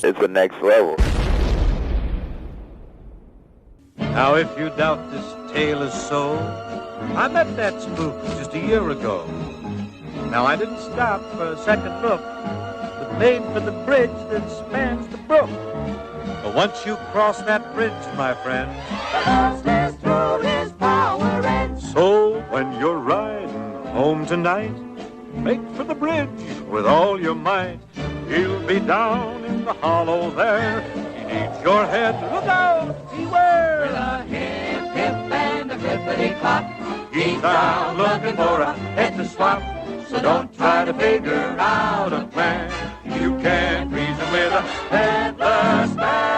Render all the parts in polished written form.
It's the next level. Now, if you doubt this tale is so, I met that spook just a year ago. Now, I didn't stop for a second look, but made for the bridge that spans the brook. But once you cross that bridge, my friend, through his power and so when you're riding home tonight, make for the bridge with all your might. He'll be down in the hollow there. He needs your head. Look out, beware. With a hip, hip, and a clippity-clop, he's down looking for a head to swap. So don't try to figure out a plan. You can't reason with a headless man.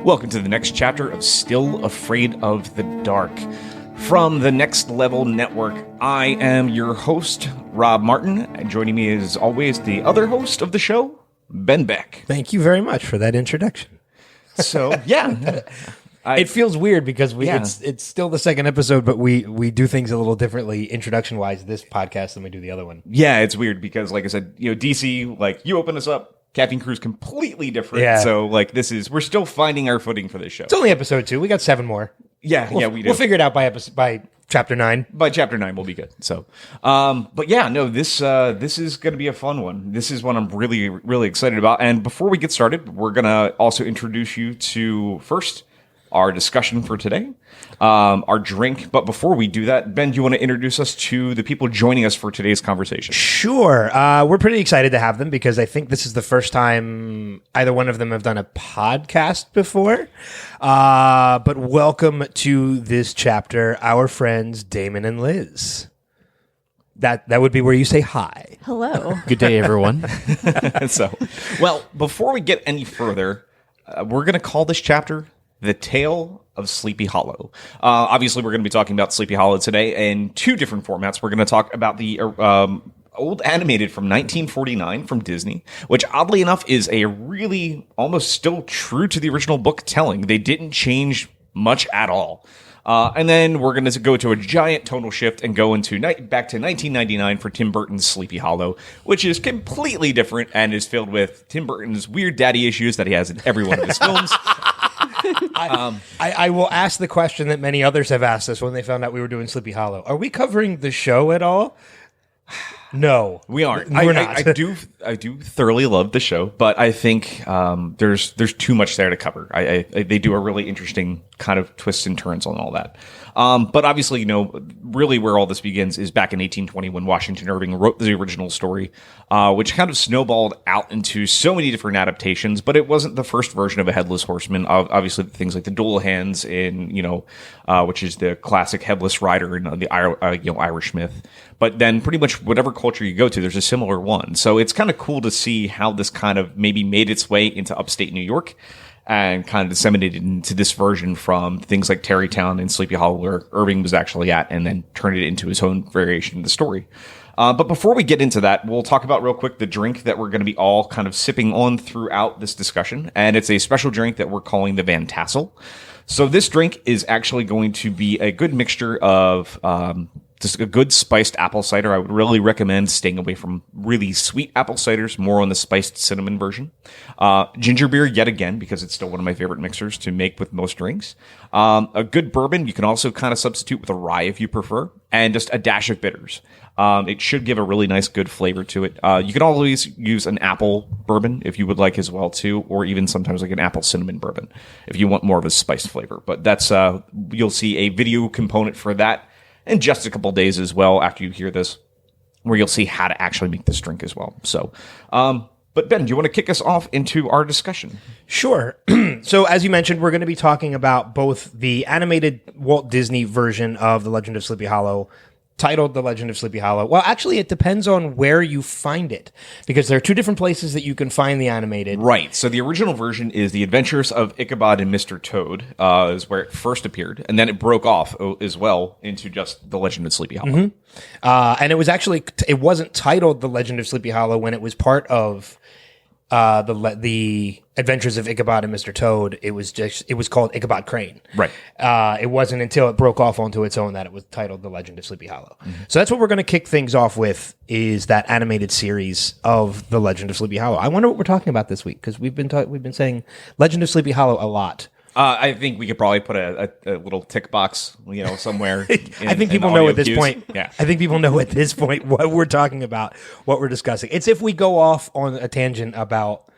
Welcome to the next chapter of Still Afraid of the Dark. From the Next Level Network, I am your host, Rob Martin, and joining me as always, the other host of the show, Ben Beck. Thank you very much for that introduction. So, yeah. It feels weird because it's still the second episode, but we do things a little differently introduction-wise this podcast than we do the other one. Yeah, it's weird because, like I said, DC, like, you open us up, Caffeine Crew's completely different. Yeah. So, like, we're still finding our footing for this show. It's only episode 2. We got 7 more. Yeah, we do. We'll figure it out by chapter 9. By chapter 9, we'll be good. So, but yeah, no, this is going to be a fun one. This is one I'm really, really excited about. And before we get started, we're going to also introduce you to, first, our discussion for today, our drink. But before we do that, Ben, do you want to introduce us to the people joining us for today's conversation? Sure. We're pretty excited to have them because I think this is the first time either one of them have done a podcast before. But welcome to this chapter, our friends Damon and Liz. That would be where you say hi. Hello. Good day, everyone. So, well, before we get any further, we're going to call this chapter The Tale of Sleepy Hollow. Obviously, we're going to be talking about Sleepy Hollow today in 2 different formats. We're going to talk about the old animated from 1949 from Disney, which oddly enough is a really almost still true to the original book telling. They didn't change much at all. And then we're going to go to a giant tonal shift and go into back to 1999 for Tim Burton's Sleepy Hollow, which is completely different and is filled with Tim Burton's weird daddy issues that he has in every one of his films. I will ask the question that many others have asked us when they found out we were doing Sleepy Hollow. Are we covering the show at all? No, we aren't. We're not. I do thoroughly love the show, but I think there's too much there to cover. They do a really interesting kind of twists and turns on all that. But obviously, really where all this begins is back in 1820 when Washington Irving wrote the original story, which kind of snowballed out into so many different adaptations. But it wasn't the first version of a headless horseman. Obviously, things like the dual hands in which is the classic headless rider and the Irish myth. But then pretty much whatever culture you go to, there's a similar one. So it's kind of cool to see how this kind of maybe made its way into upstate New York and kind of disseminated into this version from things like Tarrytown and Sleepy Hollow, where Irving was actually at, and then turned it into his own variation of the story. But before we get into that, we'll talk about real quick the drink that we're going to be all kind of sipping on throughout this discussion. And it's a special drink that we're calling the Van Tassel. So this drink is actually going to be a good mixture of just a good spiced apple cider. I would really recommend staying away from really sweet apple ciders, more on the spiced cinnamon version. Ginger beer, yet again, because it's still one of my favorite mixers to make with most drinks. A good bourbon, you can also kind of substitute with a rye if you prefer, and just a dash of bitters. It should give a really nice, good flavor to it. You can always use an apple bourbon if you would like as well, too, or even sometimes like an apple cinnamon bourbon if you want more of a spiced flavor. But that's you'll see a video component for that in just a couple days as well after you hear this, where you'll see how to actually make this drink as well. So, but Ben, do you want to kick us off into our discussion? Sure. So as you mentioned, we're going to be talking about both the animated Walt Disney version of The Legend of Sleepy Hollow titled The Legend of Sleepy Hollow. Well, actually, it depends on where you find it, because there are two different places that you can find the animated. Right. So the original version is The Adventures of Ichabod and Mr. Toad, is where it first appeared, and then it broke off as well into just The Legend of Sleepy Hollow. And it wasn't titled The Legend of Sleepy Hollow when it was part of the Adventures of Ichabod and Mr. Toad. It was called Ichabod Crane. Right. It wasn't until it broke off onto its own that it was titled The Legend of Sleepy Hollow. So that's what we're going to kick things off with, is that animated series of The Legend of Sleepy Hollow. I wonder what we're talking about this week, because we've been saying Legend of Sleepy Hollow a lot. I think we could probably put a little tick box, somewhere. I think people know at this point. Yeah. I think people know at this point what we're talking about, what we're discussing. It's if we go off on a tangent about,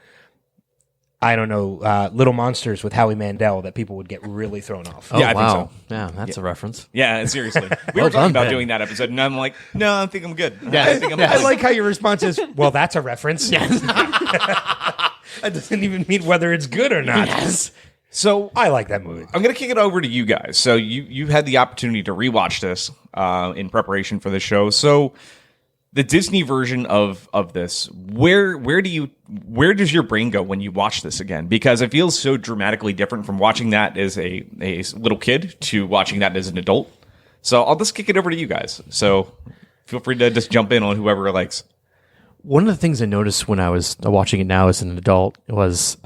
I don't know, Little Monsters with Howie Mandel, that people would get really thrown off. Oh, Yeah, I think wow. so. Yeah, that's a reference. Yeah, seriously. We were talking done, about Ben. doing that episode, and I'm like, no, I think I'm good. Yeah. I think I'm I good. like how your response is, well, that's a reference. Yes. That doesn't even mean whether it's good or not. Yes. So I like that movie. I'm going to kick it over to you guys. So you had the opportunity to rewatch this in preparation for the show. So the Disney version of this, where does your brain go when you watch this again? Because it feels so dramatically different from watching that as a little kid to watching that as an adult. So I'll just kick it over to you guys. So feel free to just jump in on whoever likes. One of the things I noticed when I was watching it now as an adult was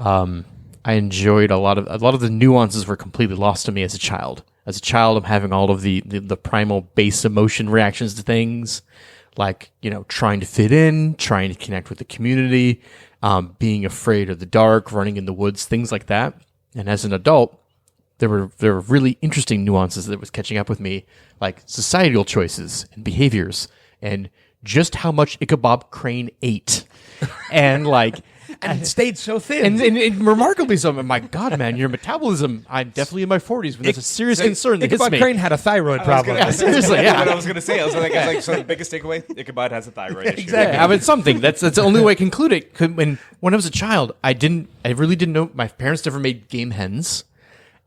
I enjoyed a lot of the nuances were completely lost to me as a child. As a child, I'm having all of the primal base emotion reactions to things, like, trying to fit in, trying to connect with the community, being afraid of the dark, running in the woods, things like that. And as an adult, there were really interesting nuances that was catching up with me, like societal choices and behaviors, and just how much Ichabod Crane ate, and And it stayed so thin. and remarkably so. My God, man, your metabolism. I'm definitely in my 40s when there's a serious concern that hits Ichabod me. Crane had a thyroid problem. Yeah, seriously, That's what I yeah. was going to say. I was like, so the biggest takeaway, Ichabod has a thyroid issue. Exactly. Yeah, I mean, something. That's the only way I conclude it. When I was a child, I really didn't know. My parents never made game hens,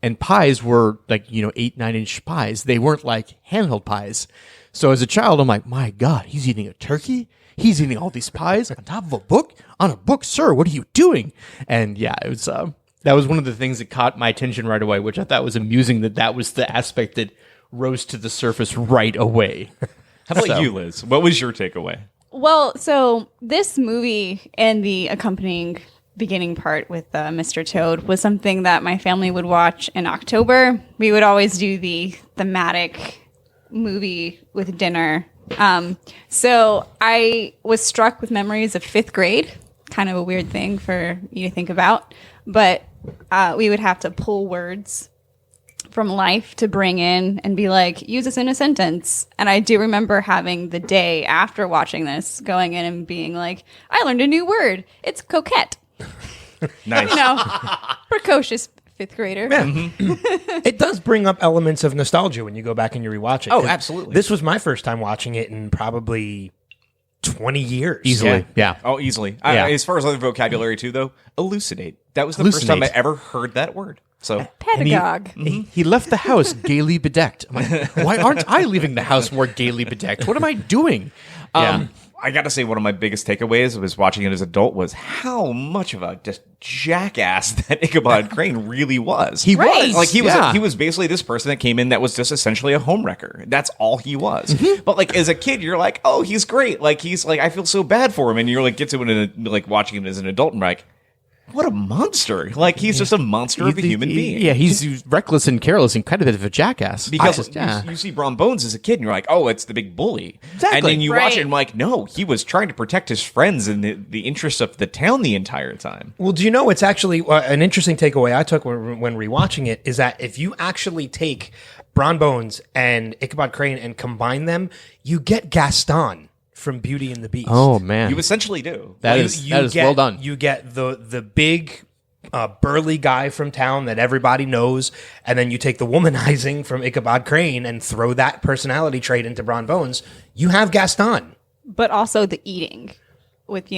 and pies were 8, 9-inch pies. They weren't like handheld pies. So as a child, I'm like, my God, he's eating a turkey. He's eating all these pies on top of a book. On a book, sir. What are you doing? And yeah, it was that was one of the things that caught my attention right away, which I thought was amusing. That was the aspect that rose to the surface right away. How about you, Liz? What was your takeaway? Well, so this movie and the accompanying beginning part with Mr. Toad was something that my family would watch in October. We would always do the thematic movie with dinner. So I was struck with memories of 5th grade, kind of a weird thing for me to think about, but we would have to pull words from life to bring in and be like, use this in a sentence. And I do remember having the day after watching this, going in and being like, I learned a new word. It's coquette. Nice. Precocious 5th grader. It does bring up elements of nostalgia when you go back and you rewatch it. Oh, 'Cause absolutely. This was my first time watching it in probably 20 years. Easily, yeah. Oh, easily. Yeah. As far as other vocabulary too, though, elucidate. That was the first time I Elucidate. ever heard that word. So Pedagogue. He left the house gaily bedecked. I'm like, why aren't I leaving the house more gaily bedecked? What am I doing? I got to say, one of my biggest takeaways was watching it as an adult was how much of a just jackass that Ichabod Crane really was. He Right. was Like he yeah. was basically this person that came in that was just essentially a homewrecker. That's all he was. But like as a kid, you're like, oh, he's great. Like he's like, I feel so bad for him. And you're like, get to it in like watching him as an adult and like, what a monster! Like he's just a monster of a human being. Yeah, he's reckless and careless and kind of a bit of a jackass. Because Yeah. you see Bron Bones as a kid, and you're like, "Oh, it's the big bully." Exactly. And then you watch Right. it, and like, no, he was trying to protect his friends and the interests of the town the entire time. Well, do you know it's actually an interesting takeaway I took when rewatching it is that if you actually take Bron Bones and Ichabod Crane and combine them, you get Gaston from Beauty and the Beast. Oh man, You essentially do. that You- is you get- well done. You get the big burly guy from town that everybody knows, and then you take the womanizing from Ichabod Crane and throw that personality trait into Bron Bones. You have Gaston. But also the eating with,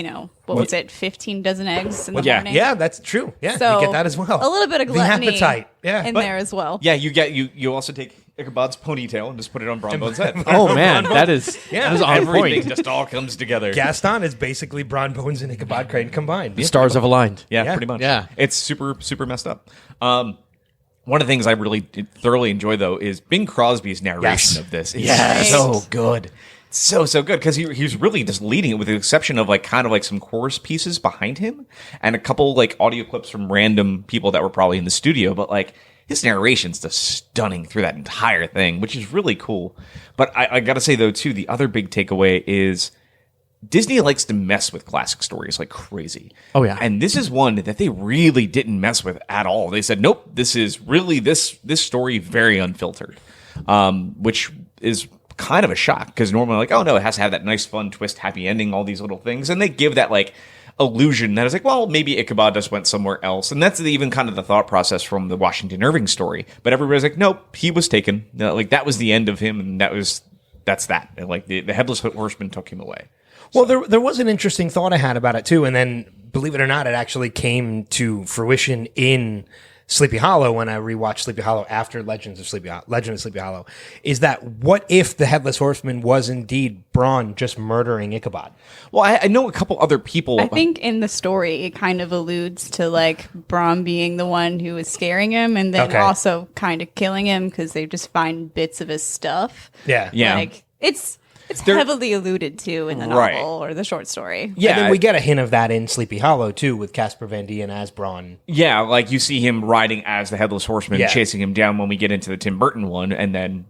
what was it, 15 dozen eggs in the yeah. morning? Yeah, that's true. Yeah, So you get that as well. a little bit of The gluttony appetite. Yeah, in but- there as well. Yeah, you also take Ichabod's ponytail and just put it on Bron Bones' head. Oh man, that is on Everything point. just all comes together. Gaston is basically Bron Bones and Ichabod Crane combined. The stars have aligned. Yeah, pretty much. Yeah. It's super messed up. One of the things I really thoroughly enjoy, though, is Bing Crosby's narration of this. It's so good. So good, because he's really just leading it, with the exception of kind of some chorus pieces behind him and a couple audio clips from random people that were probably in the studio. But his narration's just stunning through that entire thing, which is really cool. But I got to say, though, too, the other big takeaway is Disney likes to mess with classic stories like crazy. Oh, yeah. And this is one that they really didn't mess with at all. They said, nope, this is really this story very unfiltered, which is kind of a shock, because normally oh no, it has to have that nice fun twist, happy ending, all these little things. And they give that illusion that it's well, maybe Ichabod just went somewhere else. And that's even kind of the thought process from the Washington Irving story. But everybody's like, nope, he was taken. That was the end of him, and that's that. And the Headless Horseman took him away. Well, there was an interesting thought I had about it too, and then believe it or not, it actually came to fruition in Sleepy Hollow when I rewatched Sleepy Hollow after Legend of Sleepy Hollow. Is that what if the Headless Horseman was indeed Bron just murdering Ichabod? Well, I know a couple other people. I think in the story it kind of alludes to Bron being the one who was scaring him, and then also kind of killing him because they just find bits of his stuff. Yeah. It's heavily alluded to in the novel or the short story. Yeah, and then we get a hint of that in Sleepy Hollow too, with Caspar Van Dien as Bron. Yeah, you see him riding as the Headless Horseman, chasing him down when we get into the Tim Burton one, and then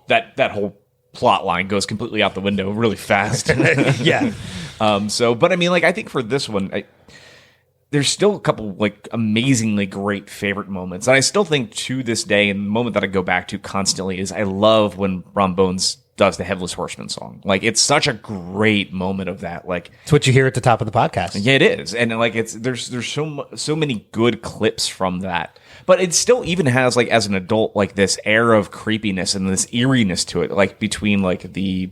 that whole plot line goes completely out the window really fast. Yeah. But I mean, I think for this one, there's still a couple amazingly great favorite moments, and I still think to this day, and the moment that I go back to constantly is I love when Bron Bones does the Headless Horseman song. It's such a great moment of that. It's what you hear at the top of the podcast. Yeah, it is. And there's so many good clips from that. But it still even has as an adult this air of creepiness and this eeriness to it, between the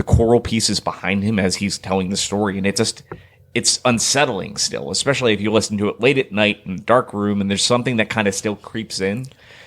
choral pieces behind him as he's telling the story, and it's unsettling still, especially if you listen to it late at night in a dark room and there's something that kind of still creeps in.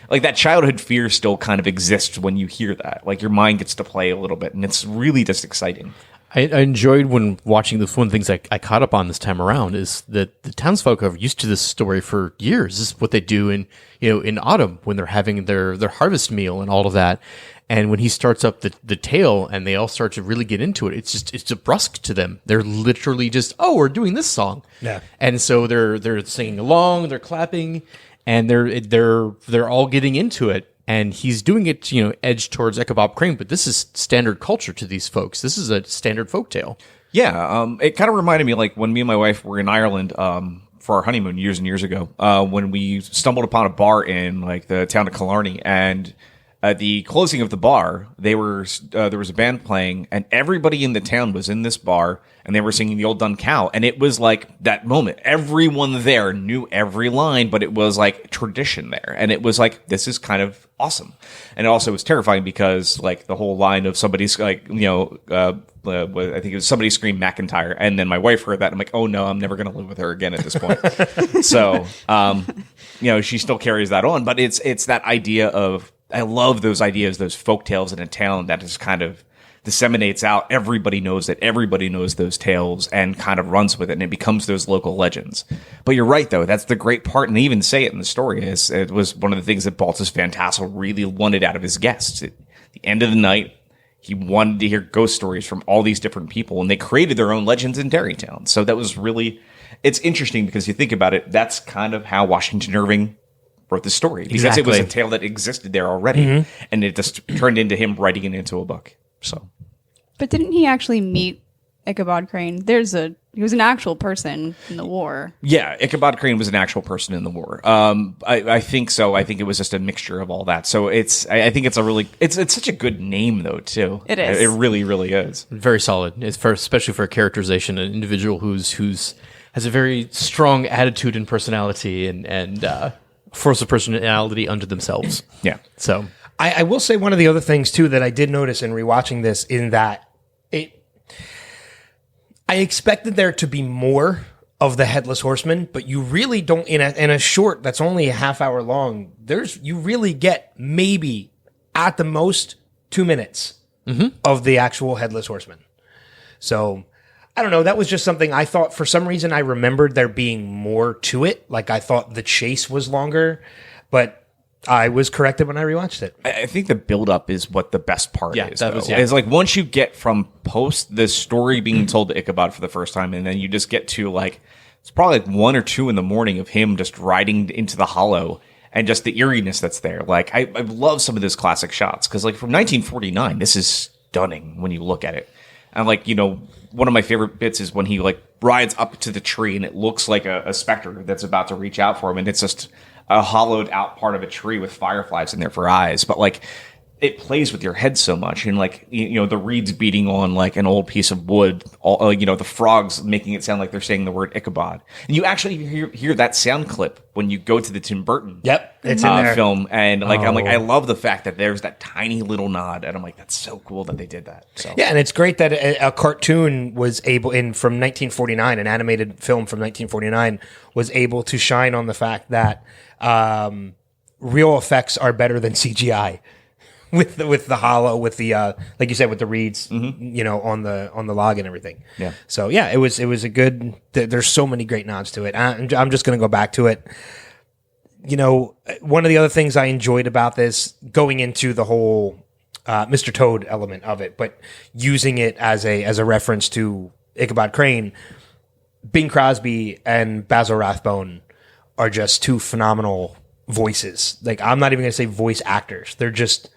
That childhood fear still kind of exists when you hear that. Your mind gets to play a little bit, and it's really just exciting. I enjoyed when watching this. One of the things I caught up on this time around is that the townsfolk are used to this story for years. This is what they do in autumn when they're having their harvest meal and all of that. And when he starts up the tale and they all start to really get into it, it's brusque to them. They're literally just, oh, we're doing this song. Yeah. And so they're singing along, they're clapping, and they're all getting into it. And he's doing it, edged towards Ichabod Crane, but this is standard culture to these folks. This is a standard folktale. Yeah, it kind of reminded me when me and my wife were in Ireland for our honeymoon years and years ago, when we stumbled upon a bar in the town of Killarney, and at the closing of the bar, there was a band playing, and everybody in the town was in this bar, and they were singing the Old Dun Cow, and it was that moment. Everyone there knew every line, but it was tradition there, and it was this is kind of awesome. And it also was terrifying because the whole line of somebody's I think it was somebody screamed McIntyre, and then my wife heard that, and I'm oh no, I'm never going to live with her again at this point. So, she still carries that on, but it's that idea of, I love those ideas, those folk tales in a town that just kind of disseminates out. Everybody knows it. Everybody knows those tales and kind of runs with it, and it becomes those local legends. But you're right, though. That's the great part, and they even say it in the story. It was one of the things that Baltus Van Tassel really wanted out of his guests. At the end of the night, he wanted to hear ghost stories from all these different people, and they created their own legends in Tarrytown. So that was really... It's interesting because you think about it, that's kind of how Washington Irving wrote the story, because it was a tale that existed there already, and it just turned into him writing it into a book. So, but didn't he actually meet Ichabod Crane? He was an actual person in the war. Yeah, Ichabod Crane was an actual person in the war. I think so. I think it was just a mixture of all that. So I think it's it's such a good name though too. It is. It really, really is. Very solid. It's especially for a characterization, an individual who's has a very strong attitude and personality, and force of personality unto themselves. Yeah. So I will say one of the other things too that I did notice in rewatching this, in that I expected there to be more of the Headless Horseman, but you really don't, in a short that's only a half hour long, you really get maybe at the most 2 minutes of the actual Headless Horseman. So I don't know. That was just something I thought. For some reason, I remembered there being more to it. Like I thought the chase was longer, but I was corrected when I rewatched it. I think the build-up is what the best part is. That was, It's like once you get from post the story being told to Ichabod for the first time, and then you just get to like, it's probably like 1 or 2 in the morning of him just riding into the hollow and just the eeriness that's there. Like I love some of those classic shots because like from 1949, this is stunning when you look at it. And like, you know, one of my favorite bits is when he like rides up to the tree and it looks like a specter that's about to reach out for him, and it's just a hollowed out part of a tree with fireflies in there for eyes. But like it plays with your head so much, and like you know the reeds beating on like an old piece of wood, all, you know, the frogs making it sound like they're saying the word Ichabod, and you actually hear that sound clip when you go to the Tim Burton It's in there. film, and like I'm like I love the fact that there's that tiny little nod, and I'm like that's so cool that they did that. So Yeah, and it's great that a cartoon was able, from 1949, an animated film from 1949, was able to shine on the fact that real effects are better than CGI. With the hollow, with the like you said, with the reeds, you know, on the log and everything. Yeah. So yeah, it was a good. There's so many great nods to it. I'm just going to go back to it. You know, one of the other things I enjoyed about this, going into the whole Mr. Toad element of it, but using it as a reference to Ichabod Crane, Bing Crosby and Basil Rathbone are just two phenomenal voices. Like I'm not even going to say voice actors; they're just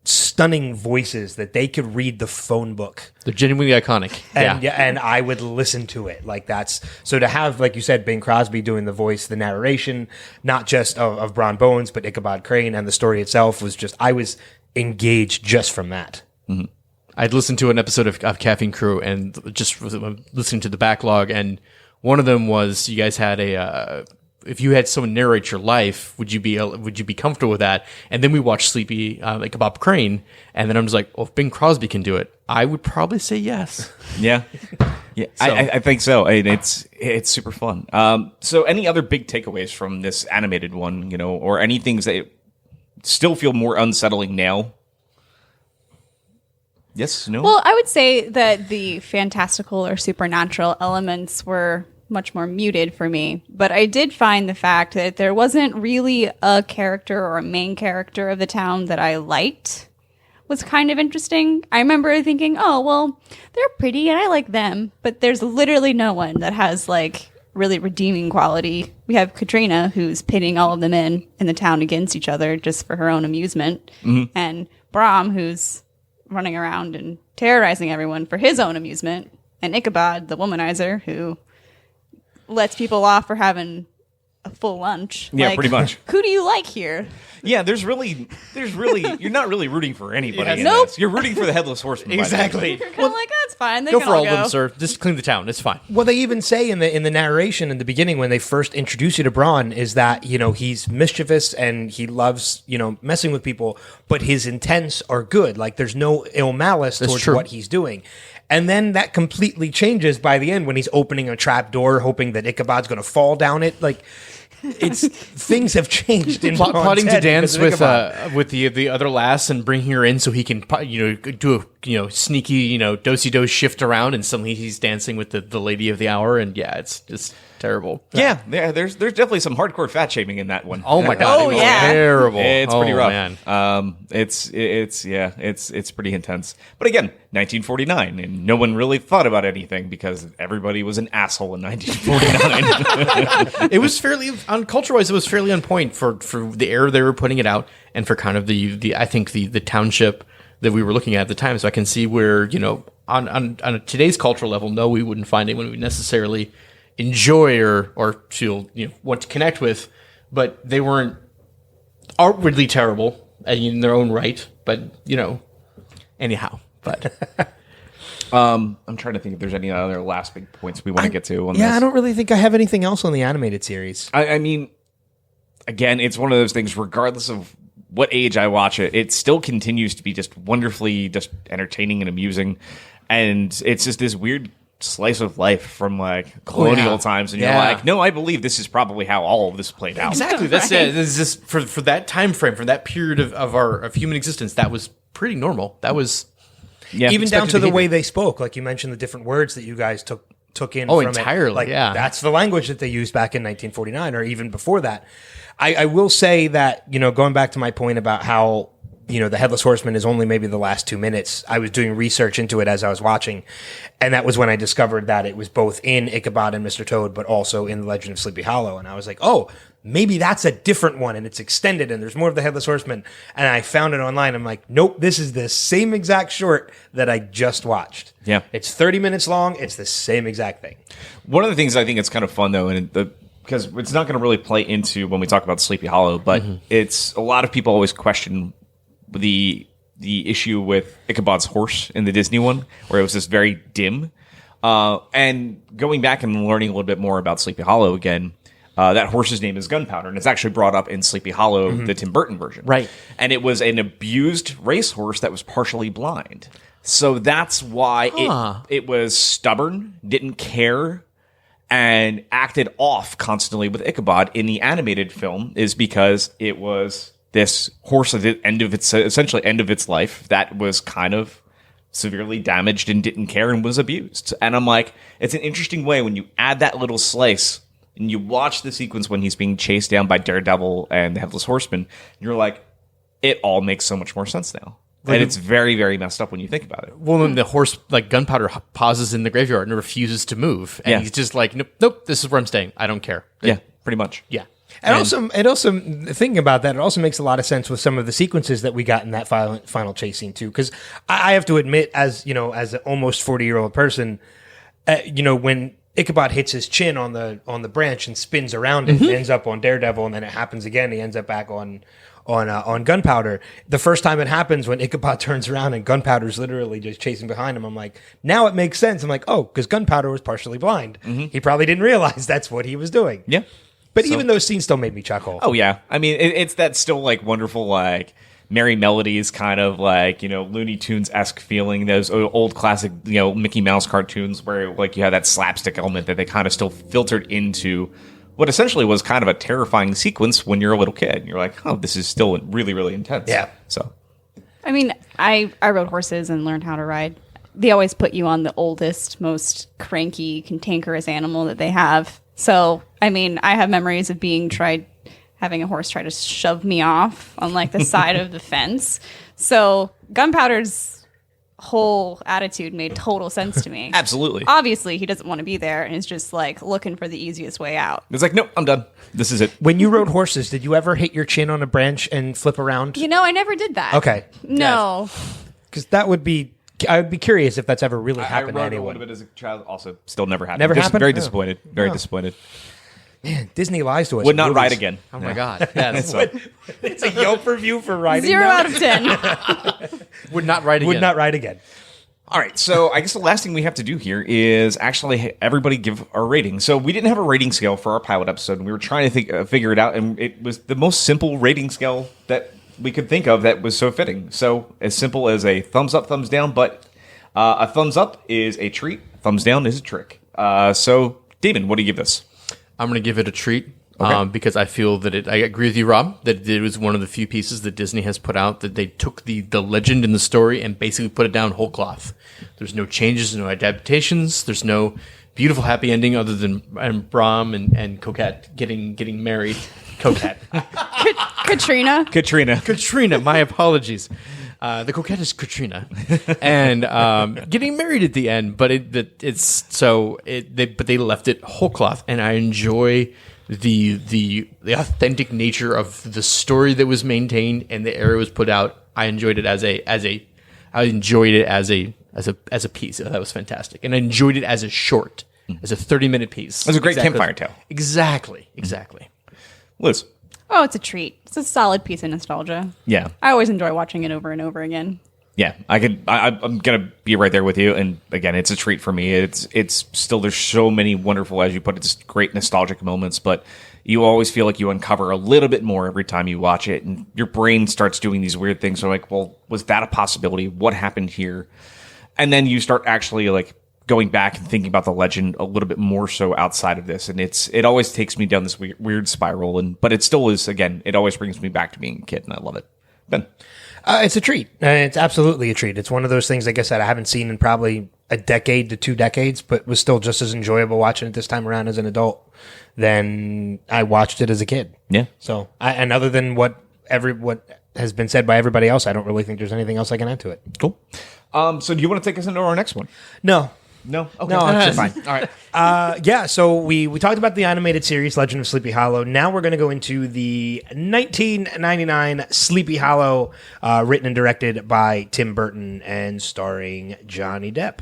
stunning voices that they could read the phone book. They're genuinely iconic. And and I would listen to it. Like that's so to have, like you said, Bing Crosby doing the voice, the narration, not just of Bron Bones, but Ichabod Crane, and the story itself was just, I was engaged just from that. Mm-hmm. I'd listened to an episode of Caffeine Crew and just listening to the backlog, and one of them was you guys had if you had someone narrate your life, would you be comfortable with that? And then we watched Sleepy, like Bob Crane, and then I'm just like, well, if Bing Crosby can do it, I would probably say yes. Yeah, so. I think so. It's super fun. So, any other big takeaways from this animated one, you know, or any things that still feel more unsettling now? Yes, no. Well, I would say that the fantastical or supernatural elements were much more muted for me, but I did find the fact that there wasn't really a character or a main character of the town that I liked was kind of interesting. I remember thinking, oh, well, they're pretty and I like them, but there's literally no one that has like really redeeming quality. We have Katrina, who's pitting all of them in the town against each other just for her own amusement, and Brom, who's running around and terrorizing everyone for his own amusement, and Ichabod, the womanizer, who lets people off for having a full lunch. Yeah, pretty much. Who do you like here? Yeah, there's really, you're not really rooting for anybody. Nope. This. You're rooting for the Headless Horseman. Exactly. You're kind of like, that's fine. They Go can for all go. of them, sir. Just clean the town. It's fine. Well, they even say in the narration in the beginning when they first introduce you to Bron is that, you know, he's mischievous and he loves, you know, messing with people, but his intents are good. Like there's no ill malice towards true. what he's doing. And then that completely changes by the end when he's opening a trap door, hoping that Ichabod's going to fall down it. Like it's things have changed in Bron's Plotting to head dance because of with Ichabod. the other lass and bring her in so he can do a sneaky do-si-do shift around, and suddenly he's dancing with the lady of the hour, and yeah, it's just terrible. Yeah, there's definitely some hardcore fat shaming in that one. Oh my god! Oh, it was yeah. terrible. It's pretty rough. Man. It's pretty intense. But again, 1949, and no one really thought about anything because everybody was an asshole in 1949. It was fairly on culture-wise. It was fairly on point for the era they were putting it out, and for kind of the I think the township that we were looking at the time. So I can see where, you know, on today's cultural level, no, we wouldn't find anyone we necessarily enjoy or feel, you know, want to connect with, but they weren't outwardly terrible in their own right. But you know, anyhow, but. I'm trying to think if there's any other last big points we want to get to on this. Yeah, I don't really think I have anything else on the animated series. I mean, again, it's one of those things, regardless of what age I watch it, it still continues to be just wonderfully just entertaining and amusing. And it's just this weird slice of life from like colonial yeah. times, and Yeah. you're like, no, I believe this is probably how all of this played out. Exactly. That's it. This is just for that time frame, for that period of human existence. That was pretty normal. That was Yeah, Even down expected to the behavior. way they spoke, like you mentioned, the different words that you guys took in. Oh, from entirely, It. Like, yeah. that's the language that they used back in 1949, or even before that. I will say that, going back to my point about how the Headless Horseman is only maybe the last 2 minutes. I was doing research into it as I was watching, and that was when I discovered that it was both in Ichabod and Mr. Toad, but also in The Legend of Sleepy Hollow. And I was like, oh, maybe that's a different one, and it's extended, and there's more of the Headless Horseman. And I found it online. I'm like, nope, this is the same exact short that I just watched. Yeah. It's 30 minutes long. It's the same exact thing. One of the things I think it's kind of fun though, because it's not going to really play into when we talk about Sleepy Hollow, but it's a lot of people always question the issue with Ichabod's horse in the Disney one, where it was just very dim. And going back and learning a little bit more about Sleepy Hollow again, that horse's name is Gunpowder, and it's actually brought up in Sleepy Hollow, the Tim Burton version. Right. And it was an abused racehorse that was partially blind. So that's why it was stubborn, didn't care, and acted off constantly with Ichabod in the animated film, is because it was this horse at the end of its life that was kind of severely damaged and didn't care and was abused. And I'm like, it's an interesting way when you add that little slice and you watch the sequence when he's being chased down by Daredevil and the Headless Horseman, you're like, it all makes so much more sense now. And it's very, very messed up when you think about it. Well, then the horse, like Gunpowder, pauses in the graveyard and refuses to move, and Yeah. he's just like, nope, this is where I'm staying. I don't care. Yeah, pretty much. Yeah. And also thinking about that, it also makes a lot of sense with some of the sequences that we got in that final chase scene too. Because I have to admit, as as an almost 40-year-old person, when Ichabod hits his chin on the branch and spins around it, and ends up on Daredevil, and then it happens again. He ends up back on Gunpowder. The first time it happens, when Ichabod turns around and Gunpowder's literally just chasing behind him, I'm like, now it makes sense. I'm like, oh, because Gunpowder was partially blind. He probably didn't realize that's what he was doing. Yeah. But even those scenes still made me chuckle. Oh yeah, I mean it's that still like wonderful like merry melodies, kind of like Looney Tunes esque feeling. Those old classic Mickey Mouse cartoons where like you have that slapstick element that they kind of still filtered into what essentially was kind of a terrifying sequence when you're a little kid. And you're like, oh, this is still really, really intense. Yeah. So I mean, I rode horses and learned how to ride. They always put you on the oldest, most cranky, cantankerous animal that they have. So, I mean, I have memories of having a horse try to shove me off on like the side of the fence. So Gunpowder's whole attitude made total sense to me. absolutely, Obviously, he doesn't want to be there and is just like looking for the easiest way out. it's like, nope, I'm done. This is it. When you rode horses, did you ever hit your chin on a branch and flip around? I never did that. Okay. No. Because I would be curious if that's ever really happened to I rode a anyone. little bit as a child. Also, still never happened. Never happened? Very Oh. disappointed. Very Oh. disappointed. Man, Disney lies to us. Would in not movies. ride again. Oh my God. Yeah. That's It's a Yelp review for riding. 0 now. out of 10. would not ride again. Would not ride again. All right, so I guess the last thing we have to do here is actually everybody give our rating. So we didn't have a rating scale for our pilot episode, and we were trying to figure it out, and it was the most simple rating scale that we could think of that was so fitting. So as simple as a thumbs up, thumbs down, but a thumbs up is a treat, thumbs down is a trick. So Damon, what do you give this? I'm going to give it a treat Okay. because I feel that I agree with you, Rob, that it was one of the few pieces that Disney has put out that they took the legend in the story and basically put it down whole cloth. There's no changes, no adaptations. There's no beautiful happy ending other than Brahm and Coquette getting married. Coquette. Katrina. Katrina, my apologies. The Coquette is Katrina, and getting married at the end. But they left it whole cloth, and I enjoy the authentic nature of the story that was maintained and the era was put out. I enjoyed it as a piece. That was fantastic, and I enjoyed it as a short, as a 30-minute piece. It was a great campfire tale. Exactly. Liz. Oh, it's a treat. It's a solid piece of nostalgia. Yeah. I always enjoy watching it over and over again. Yeah, I'm gonna be right there with you. And again, it's a treat for me. It's still, there's so many wonderful, as you put it, just great nostalgic moments. But you always feel like you uncover a little bit more every time you watch it, and your brain starts doing these weird things. So like, well, was that a possibility? What happened here? And then you start actually like going back and thinking about the legend a little bit more so outside of this, and it always takes me down this weird spiral, but it still is, again, it always brings me back to being a kid, and I love it. Ben. It's a treat. It's absolutely a treat. It's one of those things, like I said, I haven't seen in probably a decade to 2 decades, but was still just as enjoyable watching it this time around as an adult than I watched it as a kid. Yeah. So, and other than what has been said by everybody else, I don't really think there's anything else I can add to it. Cool. So do you want to take us into our next one? No. No? Okay. No, it's fine. All right. Yeah, so we talked about the animated series Legend of Sleepy Hollow. Now we're going to go into the 1999 Sleepy Hollow, written and directed by Tim Burton and starring Johnny Depp.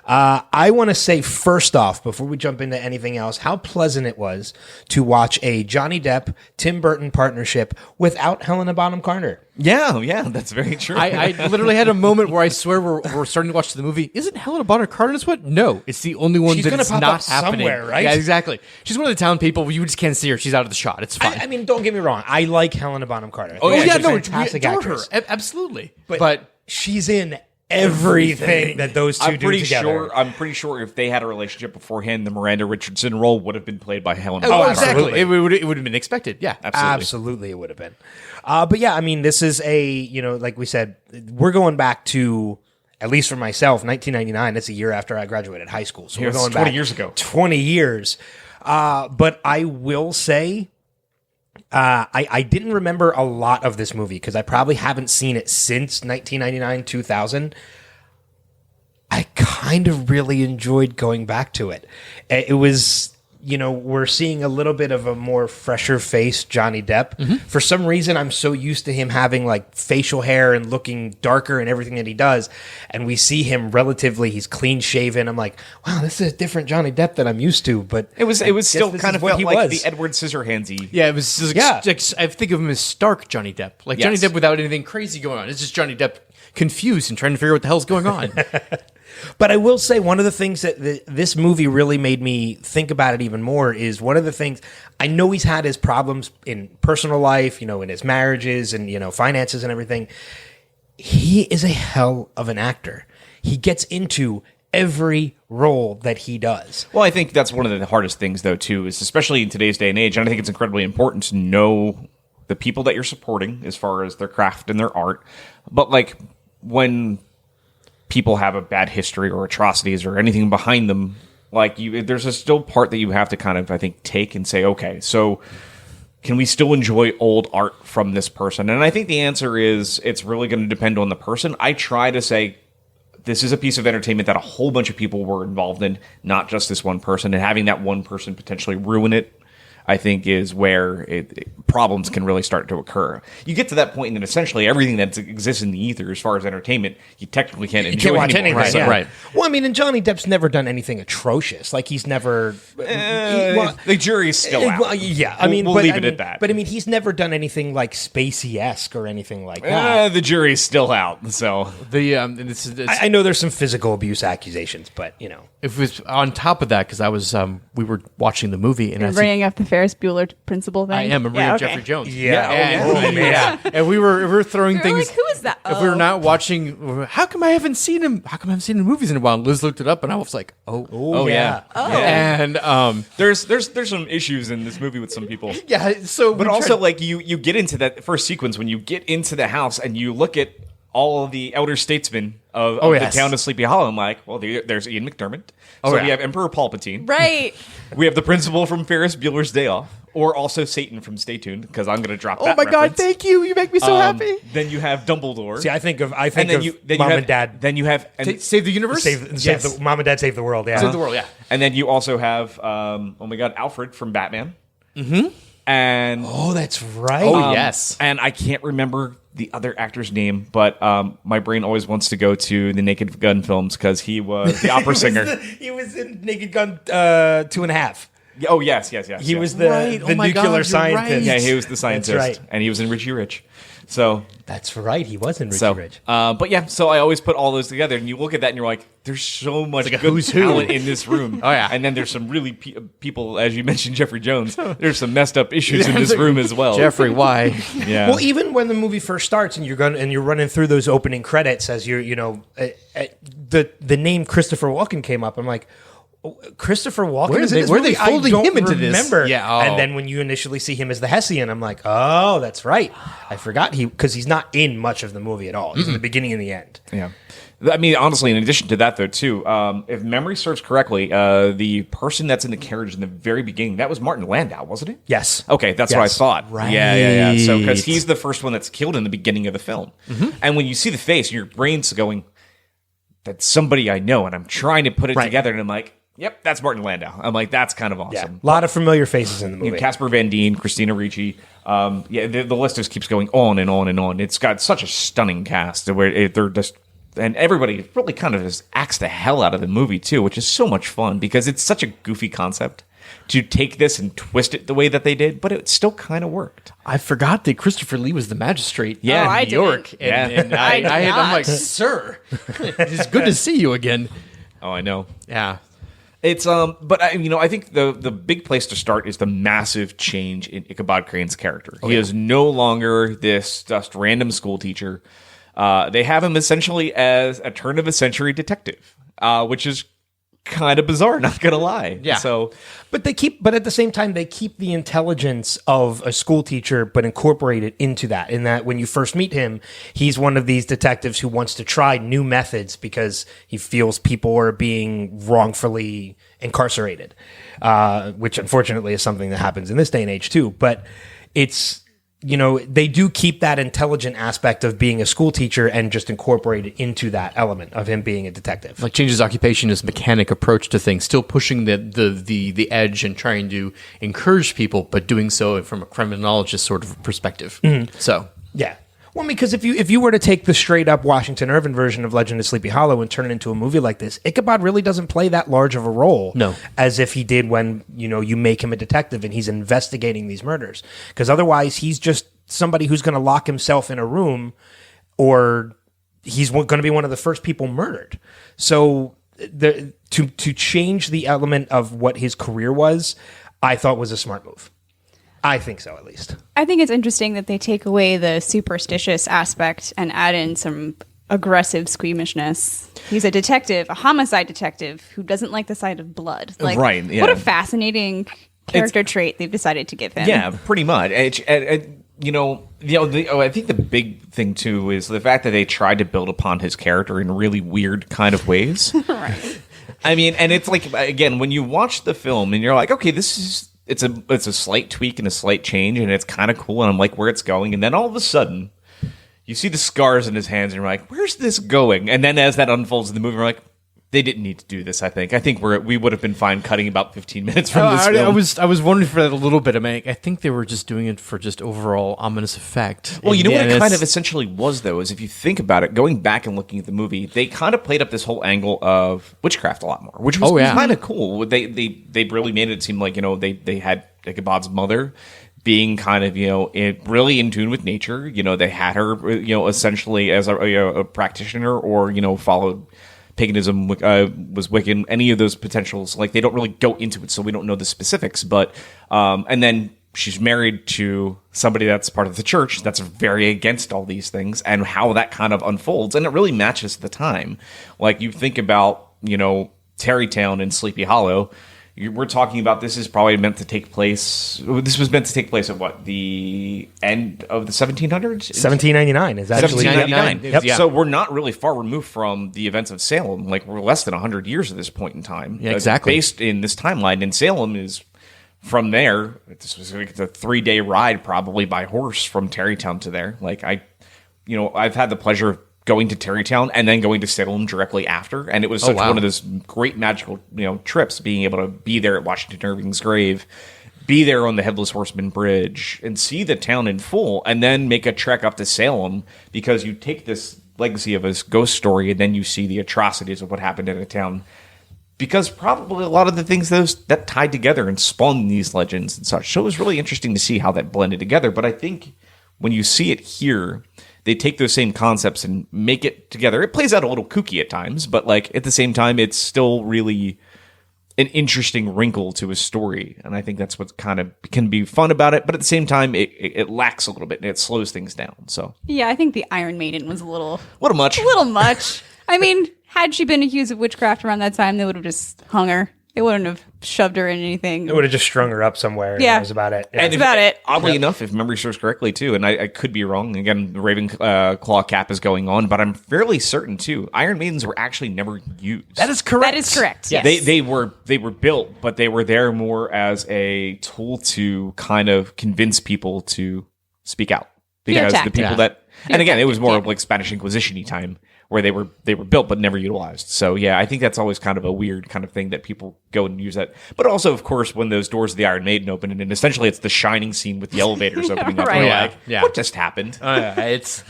I want to say first off, before we jump into anything else, how pleasant it was to watch a Johnny Depp, Tim Burton partnership without Helena Bonham Carter. Yeah, that's very true. I literally had a moment where I swear we're starting to watch the movie. Isn't Helena Bonham Carter in this one? No, it's the only one She's that gonna it's pop not up happening. somewhere, right? Yeah, exactly. She's one of the town people. You just can't see her. She's out of the shot. It's fine. I mean, don't get me wrong. I like Helena Bonham Carter. oh yeah, she's a no, fantastic we adore actress. her. Absolutely. But she's in everything that those two do together. I'm pretty sure if they had a relationship beforehand, the Miranda Richardson role would have been played by Helen. Oh, absolutely. exactly. It would have been expected. Yeah, Absolutely, it would have been. But yeah, I mean, this is like we said, we're going back to, at least for myself, 1999. That's a year after I graduated high school. So we're going 20 back years ago. 20 years. But I will say, I didn't remember a lot of this movie because I probably haven't seen it since 1999, 2000. I kind of really enjoyed going back to it. It was, we're seeing a little bit of a more fresher face Johnny Depp. Mm-hmm. For some reason, I'm so used to him having like facial hair and looking darker and everything that he does. And we see him he's clean shaven. I'm like, wow, this is a different Johnny Depp that I'm used to. But It was still kind of what he like was. the Edward Scissorhandsy. Yeah, it was just I think of him as stark Johnny Depp. Like Johnny Yes. Depp without anything crazy going on. It's just Johnny Depp confused and trying to figure out what the hell's going on. But I will say one of the things that this movie really made me think about it even more is one of the things, I know he's had his problems in personal life, in his marriages and, finances and everything. He is a hell of an actor. He gets into every role that he does. Well, I think that's one of the hardest things, though, too, is especially in today's day and age, and I think it's incredibly important to know the people that you're supporting as far as their craft and their art. But, like, when people have a bad history or atrocities or anything behind them, like, there's a still part that you have to kind of, I think, take and say, okay, so can we still enjoy old art from this person? And I think the answer is it's really going to depend on the person. I try to say, this is a piece of entertainment that a whole bunch of people were involved in, not just this one person, and having that one person potentially ruin it, I think, is where problems can really start to occur. You get to that point, and then essentially everything that exists in the ether as far as entertainment, you technically can't enjoy Can't watch anymore. anything. So- Yeah. Right. Well, I mean, and Johnny Depp's never done anything atrocious. Like, he's never... The jury's still out. Well, yeah, I mean, we'll but, leave I it mean, at that. But I mean, he's never done anything like Spacey-esque or anything like that. The jury's still out. So I know there's some physical abuse accusations, but If it was on top of that, because I was, we were watching the movie, and I You're said, bringing up the Ferris Bueller principle thing. I am. I'm yeah, reading okay. Jeffrey Jones. Yeah. And, yeah. And we were throwing You're things. like, who is that? If we were Oh. not watching, how come I haven't seen him? How come I haven't seen him in movies in a while? And Liz looked it up, and I was like, oh yeah. And there's some issues in this movie with some people. yeah. So, But we also, tried- like, you get into that first sequence when you get into the house and you look at all of the elder statesmen of yes. the town of Sleepy Hollow. I'm like, well, there's Ian McDermott. Oh, So yeah. we have Emperor Palpatine. Right. We have the principal from Ferris Bueller's Day Off, or also Satan from Stay Tuned, because I'm going to drop oh that my god, reference. thank you! You make me so happy. Then you have Dumbledore. see, I think of and then you Mom have, and Dad Then you have Save the universe. save Yes. the Mom and Dad save the world. Yeah, Save the world. Yeah. and then you also have oh my god, Alfred from Batman. Mm-hmm. And Oh, that's right. Oh, yes. And I can't remember the other actor's name, but my brain always wants to go to the Naked Gun films because he was the opera singer. He was in Naked Gun 2.5. Oh yes. He was the Right. the Oh my nuclear God, you're scientist. right. Yeah, he was the scientist, right. and he was in Richie Rich. So That's right. He was in Richie so, Rich. but yeah, so I always put all those together, and you look at that, and you're like, "There's so much like a good who's who. talent in this room." Oh, yeah. and then there's some really people, as you mentioned, Jeffrey Jones. There's some messed up issues in this room as well. Jeffrey, why? yeah. Well, even when the movie first starts and you're running through those opening credits as the name Christopher Walken came up, I'm like, oh, Christopher Walken Where is are in they- this where are they movie? folding I don't him into this? remember. Yeah, oh. And then when you initially see him as the Hessian, I'm like, oh, that's right. I forgot because he's not in much of the movie at all. He's in the beginning and the end. Yeah. I mean, honestly, in addition to that, though, too, if memory serves correctly, the person that's in the carriage in the very beginning, that was Martin Landau, wasn't it? Yes. Okay, that's what I Yes. thought. Right. Yeah. So, because he's the first one that's killed in the beginning of the film. And when you see the face, your brain's going, that's somebody I know, and I'm trying to put it Right. together, and I'm like, yep, that's Martin Landau. I'm like, that's kind of Yeah. awesome. A lot of familiar faces in the You movie. know, Casper Van Dien, Christina Ricci. The list just keeps going on and on and on. It's got such a stunning cast where they're just, and everybody really kind of just acts the hell out of the movie too, which is so much fun because it's such a goofy concept to take this and twist it the way that they did, but it still kind of worked. I forgot that Christopher Lee was the magistrate Yeah. in Oh, I New York. didn't. And, Yeah. and I'm not. like, sir, it's good to see you again. Oh, I know. Yeah. It's but I think the big place to start is the massive change in Ichabod Crane's character. He is no longer this just random school teacher. They have him essentially as a turn of a century detective, which is kind of bizarre, not gonna lie. Yeah. So But at the same time, they keep the intelligence of a school teacher, but incorporate it into that. In that, when you first meet him, he's one of these detectives who wants to try new methods because he feels people are being wrongfully incarcerated, which unfortunately is something that happens in this day and age too. But it's, they do keep that intelligent aspect of being a school teacher and just incorporate it into that element of him being a detective. Like change his occupation, his mechanic approach to things, still pushing the edge and trying to encourage people, but doing so from a criminologist sort of perspective. So Yeah. Well, because if you were to take the straight up Washington Irving version of Legend of Sleepy Hollow and turn it into a movie like this, Ichabod really doesn't play that large of a role. No. As if he did when, you make him a detective and he's investigating these murders. Because otherwise he's just somebody who's going to lock himself in a room, or he's going to be one of the first people murdered. So to change the element of what his career was, I thought was a smart move. I think so, at least. I think it's interesting that they take away the superstitious aspect and add in some aggressive squeamishness. He's a detective, a homicide detective, who doesn't like the sight of blood. Like, Right, yeah. What a fascinating character trait they've decided to give him. yeah, pretty much. I think the big thing too is the fact that they tried to build upon his character in really weird kind of ways. Right. I mean, and it's like, again, when you watch the film and you're like, okay, it's a slight tweak and a slight change, and it's kind of cool, and I'm like, where it's going, and then all of a sudden, you see the scars in his hands, and you're like, where's this going? And then as that unfolds in the movie, we're like, they didn't need to do this. I think we would have been fine cutting about 15 minutes from this film. I was wondering for that a little bit. I mean, I think they were just doing it for just overall ominous effect. Well, you know what And it kind it's- of essentially was, though, is if you think about it, going back and looking at the movie, they kind of played up this whole angle of witchcraft a lot more, which was kind of cool. They really made it seem like, they had Ichabod's mother being kind of, really in tune with nature. They had her, essentially as a practitioner, or, followed paganism, was Wiccan, any of those potentials. Like, they don't really go into it, so we don't know the specifics. But and then she's married to somebody that's part of the church that's very against all these things, and how that kind of unfolds, and it really matches the time. Like, you think about Tarrytown and Sleepy Hollow. We're talking about this is probably meant to take place. This was meant to take place at what, the end of the 1700s? 1799 is actually 1799. Yep. So we're not really far removed from the events of Salem. Like, we're less than 100 years at this point in time. Yeah, exactly. Based in this timeline, and Salem is from there. It's a 3-day ride probably by horse from Tarrytown to there. Like, I've had the pleasure of going to Tarrytown and then going to Salem directly after, and it was such one of those great magical trips, being able to be there at Washington Irving's grave, be there on the Headless Horseman Bridge, and see the town in full, and then make a trek up to Salem, because you take this legacy of his ghost story and then you see the atrocities of what happened in a town, because probably a lot of the things that tied together and spawned these legends and such. So it was really interesting to see how that blended together. But I think when you see it here, they take those same concepts and make it together. It plays out a little kooky at times, but like at the same time, it's still really an interesting wrinkle to a story. And I think that's what kind of can be fun about it. But at the same time, it lacks a little bit and it slows things down. So Yeah, I think the Iron Maiden was a little much. I mean, had she been accused of witchcraft around that time, they would have just hung her. They wouldn't have shoved her in anything. It would have just strung her up somewhere. And Yeah. that was about it. Yeah. And about it. Oddly enough, if memory serves correctly, too, and I could be wrong. Again, the Raven Claw cap is going on, but I'm fairly certain too. Iron Maidens were actually never used. That is correct. That is correct. Yes. They were built, but they were there more as a tool to kind of convince people to speak out because the tactic. people Yeah. that, and again, it was more yeah. of like Spanish Inquisition-y time where they were built but never utilized. So yeah, I think that's always kind of a weird kind of thing that people go and use that. But also, of course, when those doors of the Iron Maiden open, and essentially it's the Shining scene with the elevators opening up, Right. and you're Yeah, like, yeah. what just happened? It's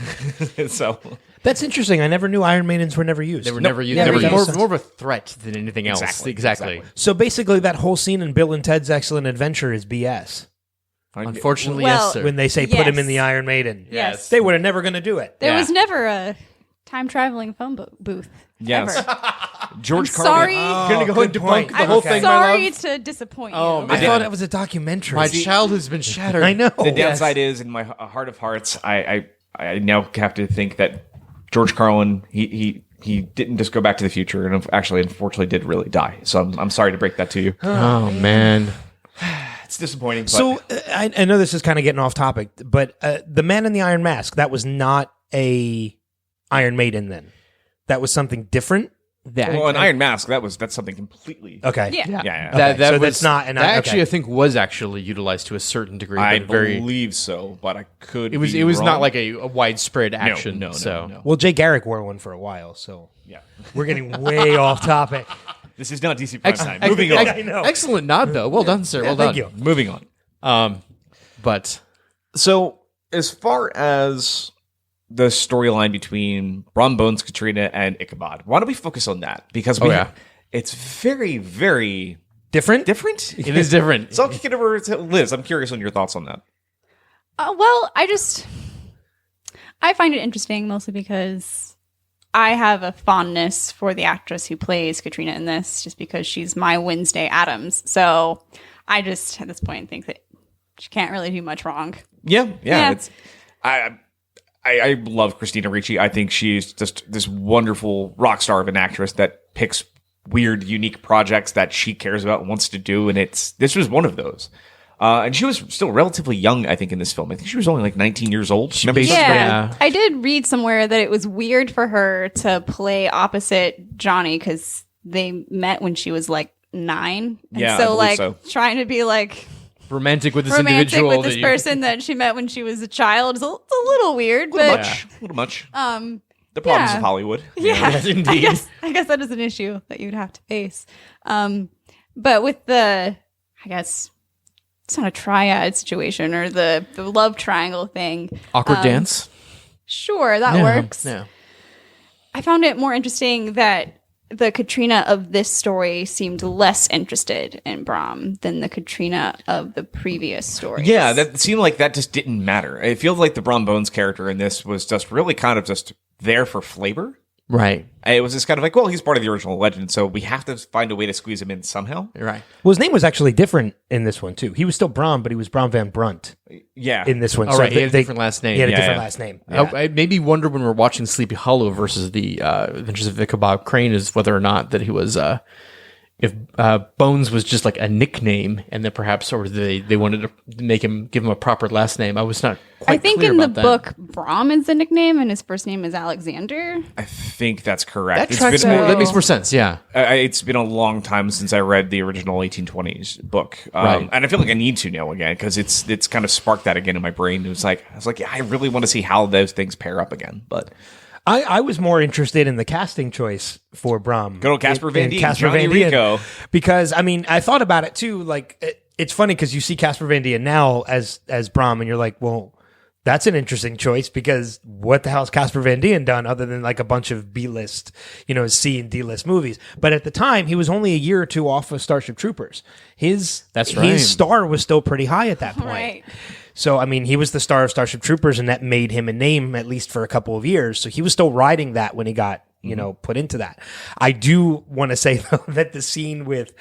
So That's interesting. I never knew Iron Maidens were never used. they were never used. Yeah, They were that makes sense. more of a threat than anything else. Exactly. So basically, that whole scene in Bill and Ted's Excellent Adventure is BS. Unfortunately, Well, yes, sir. When they say put him Yes. in the Iron Maiden, Yes. they would have never going to do it. There Yeah. was never a time traveling phone booth. yes, Ever. George I'm Carlin. sorry. Gonna go good and debunk point. the I'm whole thing, my sorry love. to disappoint Oh, you. man. I thought it was a documentary. My childhood's been shattered. I know. The downside is, in my heart of hearts, I now have to think that George Carlin he didn't just go back to the future, and actually, unfortunately, did really die. So I'm sorry to break that to you. Oh man. It's disappointing. But So I know this is kind of getting off topic, but the Man in the Iron Mask, that was not a Iron Maiden then. That was something different. well, an Iron Mask that's something completely. Okay. Yeah. Yeah. That so was that's not an- that actually okay. I think was actually utilized to a certain degree. I But very. believe so, but I could. It was be not wrong. like a widespread action. No. so Well, Jay Garrick wore one for a while, so Yeah. we're getting way off topic. This is not DC Prime Time. Ex- Moving ex- on. I know. Excellent nod though. Well done, sir. Well done. thank you. Moving on. But So, as far as the storyline between Brom Bones, Katrina, and Ichabod, why don't we focus on that? Because it's very, very Different? different. it is different. So I'll kick it over to Liz. I'm curious on your thoughts on that. Well, I find it interesting mostly because I have a fondness for the actress who plays Katrina in this, just because she's my Wednesday Addams. So I just, at this point, think that she can't really do much wrong. Yeah. Yeah. It's I love Christina Ricci. I think she's just this wonderful rock star of an actress that picks weird, unique projects that she cares about and wants to do, and this was one of those. And she was still relatively young, I think, in this film. I think she was only like 19 years old. Remember? basically- Yeah. Yeah. I did read somewhere that it was weird for her to play opposite Johnny because they met when she was like 9. And Yeah, I so believe like so. trying to be like romantic with this romantic individual with this that you- person that she met when she was a child is a little weird. A little But much. A little much. um The problems yeah. of Hollywood. yeah, Yes, indeed. I guess that is an issue that you'd have to face. But with the, I guess it's not a triad situation or the love triangle thing. awkward dance. Sure, that Yeah, works. Yeah. I found it more interesting that the Katrina of this story seemed less interested in Brom than the Katrina of the previous story. Yeah, that seemed like that just didn't matter. It feels like the Brom Bones character in this was just really kind of just there for flavor. Right. It was just kind of like, well, he's part of the original legend, so we have to find a way to squeeze him in somehow. Right. Well, his name was actually different in this one, too. He was still Brom, but he was Brom Van Brunt Yeah. in this one. All right. He had a different last name. He had a Yeah, different yeah. last name. I maybe wonder when we're watching Sleepy Hollow versus the Adventures of Ichabod Crane is whether or not that he was if Bones was just like a nickname and then perhaps or they wanted to make him give him a proper last name. I was not quite I think clear in the about that. book, Brom is the nickname and his first name is Alexander. I think that's correct. that It's tracks been, more, that makes more sense. Yeah. it's been a long time since I read the original 1820s book, Right. and I feel like I need to know again because it's kind of sparked that again in my brain. It was like I was like, yeah, I really want to see how those things pair up again, but. I was more interested in the casting choice for Brom. Good old Casper Van Dien, Casper Johnny Van Dien. Rico. Because, I mean, I thought about it too. Like, it's funny because you see Casper Van Dien now as Brom, and you're like, well, that's an interesting choice because what the hell has Casper Van Dien done other than like a bunch of B-list, C and D-list movies? But at the time, he was only a year or two off of Starship Troopers. That's right. His star was still pretty high at that point. Right. So, I mean, he was the star of Starship Troopers, and that made him a name, at least for a couple of years. So he was still riding that when he got, put into that. I do want to say, though, that the scene with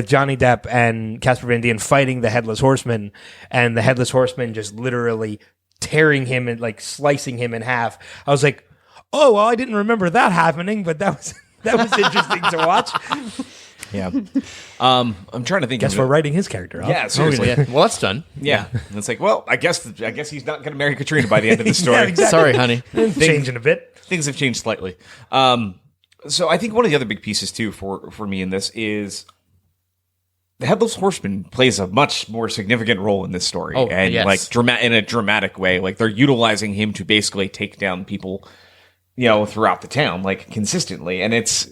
Johnny Depp and Casper Van Dien fighting the Headless Horseman, and the Headless Horseman just literally tearing him and like slicing him in half. I was like, oh, well, I didn't remember that happening, but that was interesting to watch. Yeah. I'm trying to think. Guess of we're it. writing his character off. Yeah, seriously. Yeah. Well, that's done. Yeah. And it's like, well, I guess he's not going to marry Katrina by the end of the story. Yeah, exactly. Sorry, honey. Changing a bit. Things have changed slightly. So I think one of the other big pieces too for me in this is the Headless Horseman plays a much more significant role in this story, and yes. like in a dramatic way. Like they're utilizing him to basically take down people, throughout the town, like consistently, and it's.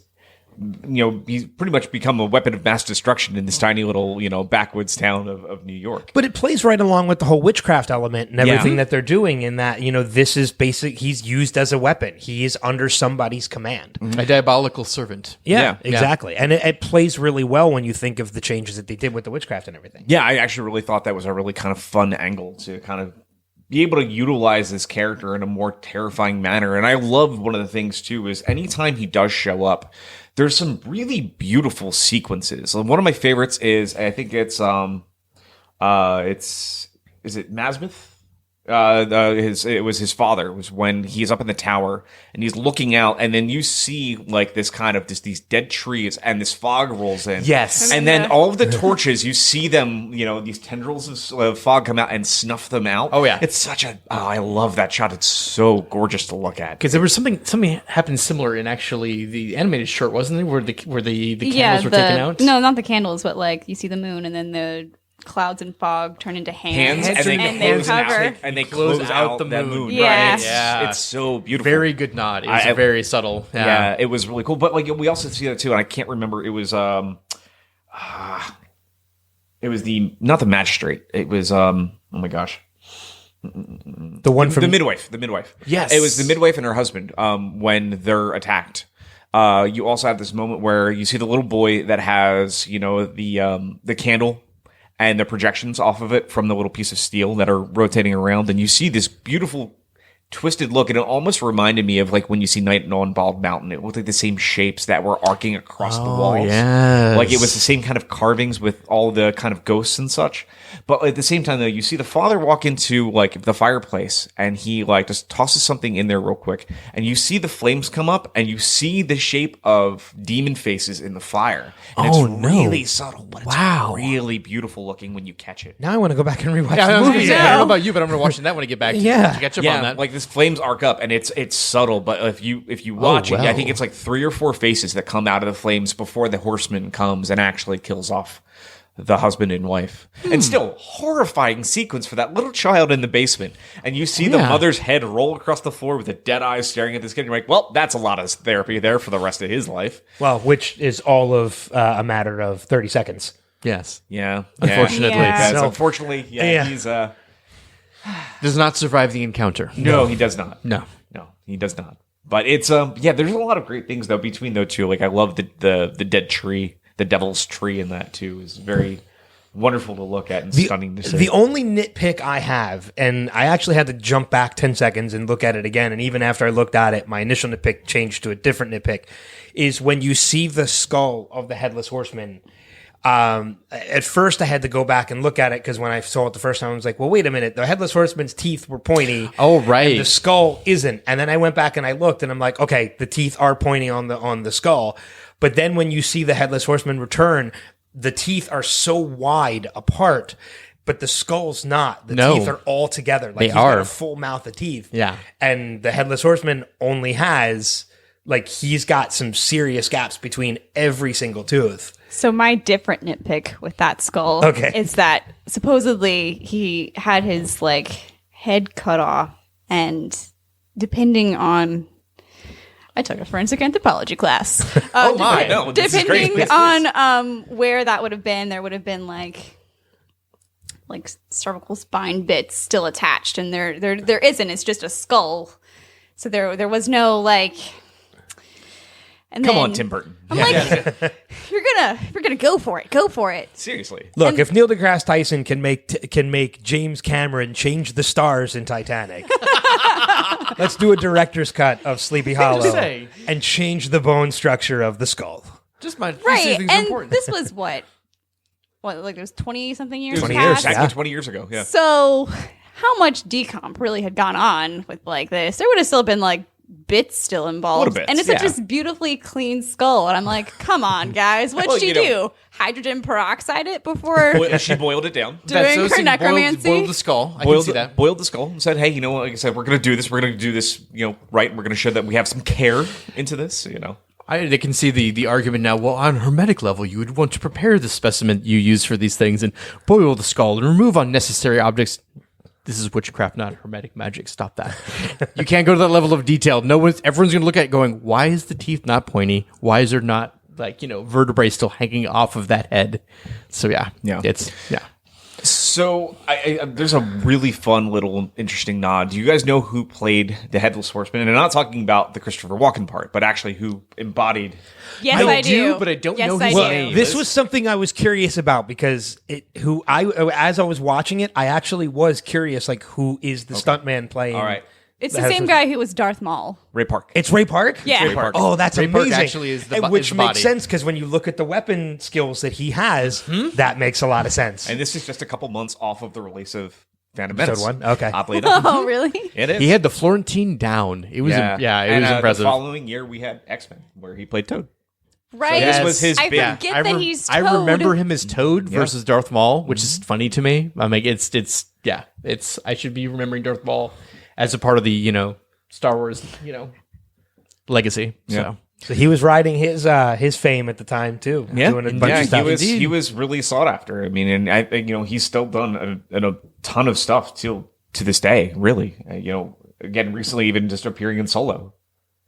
He's pretty much become a weapon of mass destruction in this tiny little, backwoods town of New York. But it plays right along with the whole witchcraft element and everything that they're doing in that, this is basic. He's used as a weapon. He is under somebody's command. A diabolical servant. Yeah, exactly. And it plays really well when you think of the changes that they did with the witchcraft and everything. Yeah, I actually really thought that was a really kind of fun angle to kind of be able to utilize this character in a more terrifying manner. And I love one of the things, too, is anytime he does show up, there's some really beautiful sequences. One of my favorites is, I think it's is it Masmith? It was his father. It was when he's up in the tower and he's looking out, and then you see like this kind of these dead trees, and this fog rolls in. Yes, and then all of the torches, you see them, these tendrils of fog come out and snuff them out. Oh, yeah. It's such I love that shot. It's so gorgeous to look at. Because there was something happened similar in actually the animated short, wasn't there? Where the candles were taken out. No, not the candles, but like you see the moon, and then the clouds and fog turn into hands and they cover. and they close out the moon. Yeah. Right? It's so beautiful. Very good nod. It was very subtle. Yeah, it was really cool. But like we also see that too, and I can't remember. It was not the magistrate. It was oh my gosh. The one from the midwife. The midwife. Yes. It was the midwife and her husband when they're attacked. You also have this moment where you see the little boy that has, the candle and the projections off of it from the little piece of steel that are rotating around. And you see this beautiful twisted look. And it almost reminded me of like when you see Night on Bald Mountain. It looked like the same shapes that were arcing across the walls. Yes. Like it was the same kind of carvings with all the kind of ghosts and such. But at the same time, though, you see the father walk into like the fireplace, and he like just tosses something in there real quick, and you see the flames come up, and you see the shape of demon faces in the fire. And it's really subtle, but it's really beautiful looking when you catch it. Now I want to go back and rewatch I the was gonna movie. say, I don't know about you, but I'm watching that when I get back. Yeah. to catch up on that. Like this flames arc up, and it's subtle, but if you watch it, I think it's like 3 or 4 faces that come out of the flames before the horseman comes and actually kills off the husband and wife. And still, horrifying sequence for that little child in the basement. And you see the mother's head roll across the floor with the dead eyes staring at this kid. And you're like, well, that's a lot of therapy there for the rest of his life. Well, which is all of a matter of 30 seconds. Yes. Yeah. Unfortunately. Yeah. So, unfortunately, he's... Does not survive the encounter. No, he does not. No. No, he does not. But it's there's a lot of great things though between those two. Like I love the dead tree, the devil's tree in that too is very wonderful to look at and stunning to see. The only nitpick I have, and I actually had to jump back 10 seconds and look at it again, and even after I looked at it, my initial nitpick changed to a different nitpick, is when you see the skull of the Headless Horseman. At first I had to go back and look at it because when I saw it the first time I was like, well, wait a minute, the Headless Horseman's teeth were pointy. Oh, right. And the skull isn't. And then I went back and I looked and I'm like, okay, the teeth are pointing on the skull. But then when you see the Headless Horseman return, the teeth are so wide apart, but the skull's not. The teeth are all together. Like he's got a full mouth of teeth. Yeah. And the Headless Horseman only has, like, he's got some serious gaps between every single tooth. So my different nitpick with that skull is that supposedly he had his like head cut off, and depending on, I took a forensic anthropology class. Depending on where that would have been, there would have been like cervical spine bits still attached, and there isn't. It's just a skull. So there was no like. And Come then on, Tim Burton. I'm like, you're gonna go for it. Go for it. Seriously. Look, if Neil deGrasse Tyson can make James Cameron change the stars in Titanic, let's do a director's cut of Sleepy Hollow say. and change the bone structure of the skull. Just my Right. things are And important. this was what like it was 20 something years 20 past. years, Exactly yeah. 20 years ago. Yeah. So how much decomp really had gone on with like this? There would have still been like bits still involved. Little bits, and it's yeah. such this beautifully clean skull. And I'm like, come on, guys. What'd Well, she you do? know- Hydrogen peroxide it before She boiled it down. doing so her she necromancy? boiled the skull. I can see that. Boiled the skull and said, hey, you know what? Like I said, we're going to do this. We're going to do this, right. We're going to show that we have some care into this, I can see the argument now. Well, on hermetic level, you would want to prepare the specimen you use for these things and boil the skull and remove unnecessary objects. This is witchcraft, not hermetic magic. Stop that. You can't go to that level of detail. Everyone's going to look at it going, why is the teeth not pointy? Why is there not vertebrae still hanging off of that head? So yeah. So there's a really fun little interesting nod. Do you guys know who played the Headless Horseman? And I'm not talking about the Christopher Walken part, but actually who embodied. Yes, I do. but I don't yes, know I his do. name. This was something I was curious about because as I was watching it, I actually was curious, like, who is the stuntman playing? All right. It's the same guy who was Darth Maul. Ray Park. It's Ray Park? Yeah. Ray Park. Oh, that's Ray Park amazing. actually is the And bo- which is the makes body. sense because when you look at the weapon skills that he has, that makes a lot of sense. And this is just a couple months off of the release of Phantom Menace. Episode 1? Okay. Oddly enough. Oh, really? It is. He had the Florentine down. It was and, it was impressive. The following year, we had X-Men, where he played Toad. Right. this was his I big- forget that he's Toad. I remember him as Toad versus Darth Maul, which is funny to me. I mean, it's I should be remembering Darth Maul as a part of the Star Wars legacy. Yeah. So he was riding his fame at the time too. Doing a bunch of stuff. he was really sought after. I mean, and I think he's still done a ton of stuff to this day. Really, again, recently even just appearing in Solo,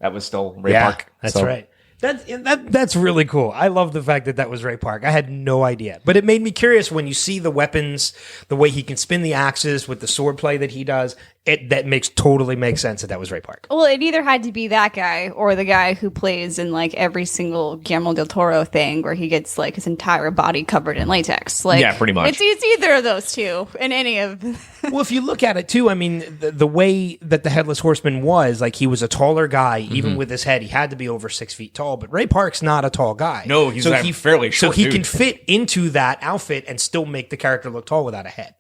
that was still Ray Park. That's So- right. That's really cool. I love the fact that was Ray Park. I had no idea, but it made me curious when you see the weapons, the way he can spin the axes with the sword play that he does. That totally makes sense that was Ray Park. Well, it either had to be that guy or the guy who plays in like every single Guillermo del Toro thing where he gets like his entire body covered in latex. Like, Yeah, pretty much. It's either of those two in any of. Well, if you look at it too, I mean, the way that the Headless Horseman was, like, he was a taller guy, even with his head, he had to be over 6 feet tall. But Ray Park's not a tall guy. No, he's fairly short. So he dude. can fit into that outfit and still make the character look tall without a head.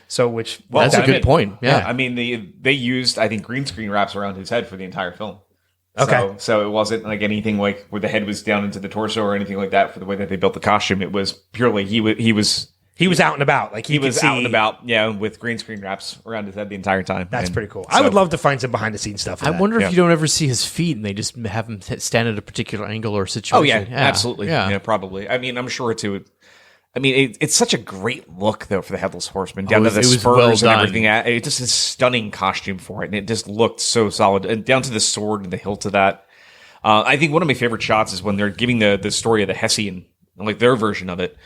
So That's a good point. Yeah. I mean, they used, I think, green screen wraps around his head for the entire film. Okay. So it wasn't like anything like where the head was down into the torso or anything like that for the way that they built the costume. It was purely he was out and about. Like he was could see, out and about, with green screen wraps around his head the entire time. That's And pretty cool. so- I would love to find some behind the scenes stuff. I wonder if you don't ever see his feet and they just have him stand at a particular angle or situation. Oh yeah, absolutely. Yeah. Yeah, probably. I mean, I'm sure too. I mean, it's such a great look though for the Headless Horseman, down to the it was spurs well and done. everything. It just a stunning costume for it, and it just looked so solid, and down to the sword and the hilt of that. I think one of my favorite shots is when they're giving the story of the Hessian, like their version of it.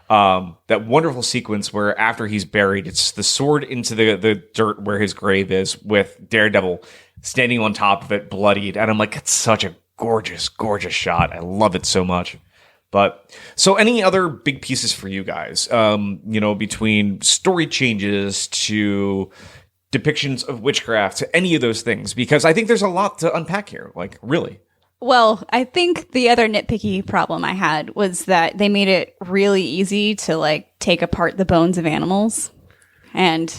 That wonderful sequence where after he's buried, it's the sword into the dirt where his grave is, with Daredevil standing on top of it, bloodied, and I'm like, it's such a gorgeous, gorgeous shot. I love it so much. But so any other big pieces for you guys, between story changes to depictions of witchcraft to any of those things, because I think there's a lot to unpack here, like really. Well, I think the other nitpicky problem I had was that they made it really easy to like take apart the bones of animals. And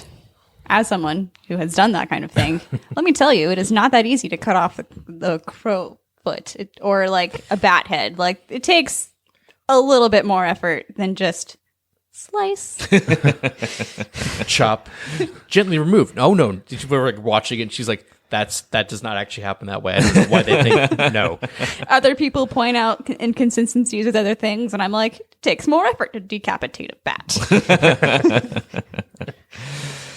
as someone who has done that kind of thing, let me tell you, it is not that easy to cut off the crow foot or like a bat head. Like it takes a little bit more effort than just slice. Chop, gently remove. Oh no! Did you were like watching it? And she's like, that does not actually happen that way. I don't know why they think no. Other people point out inconsistencies with other things, and I'm like, it takes more effort to decapitate a bat.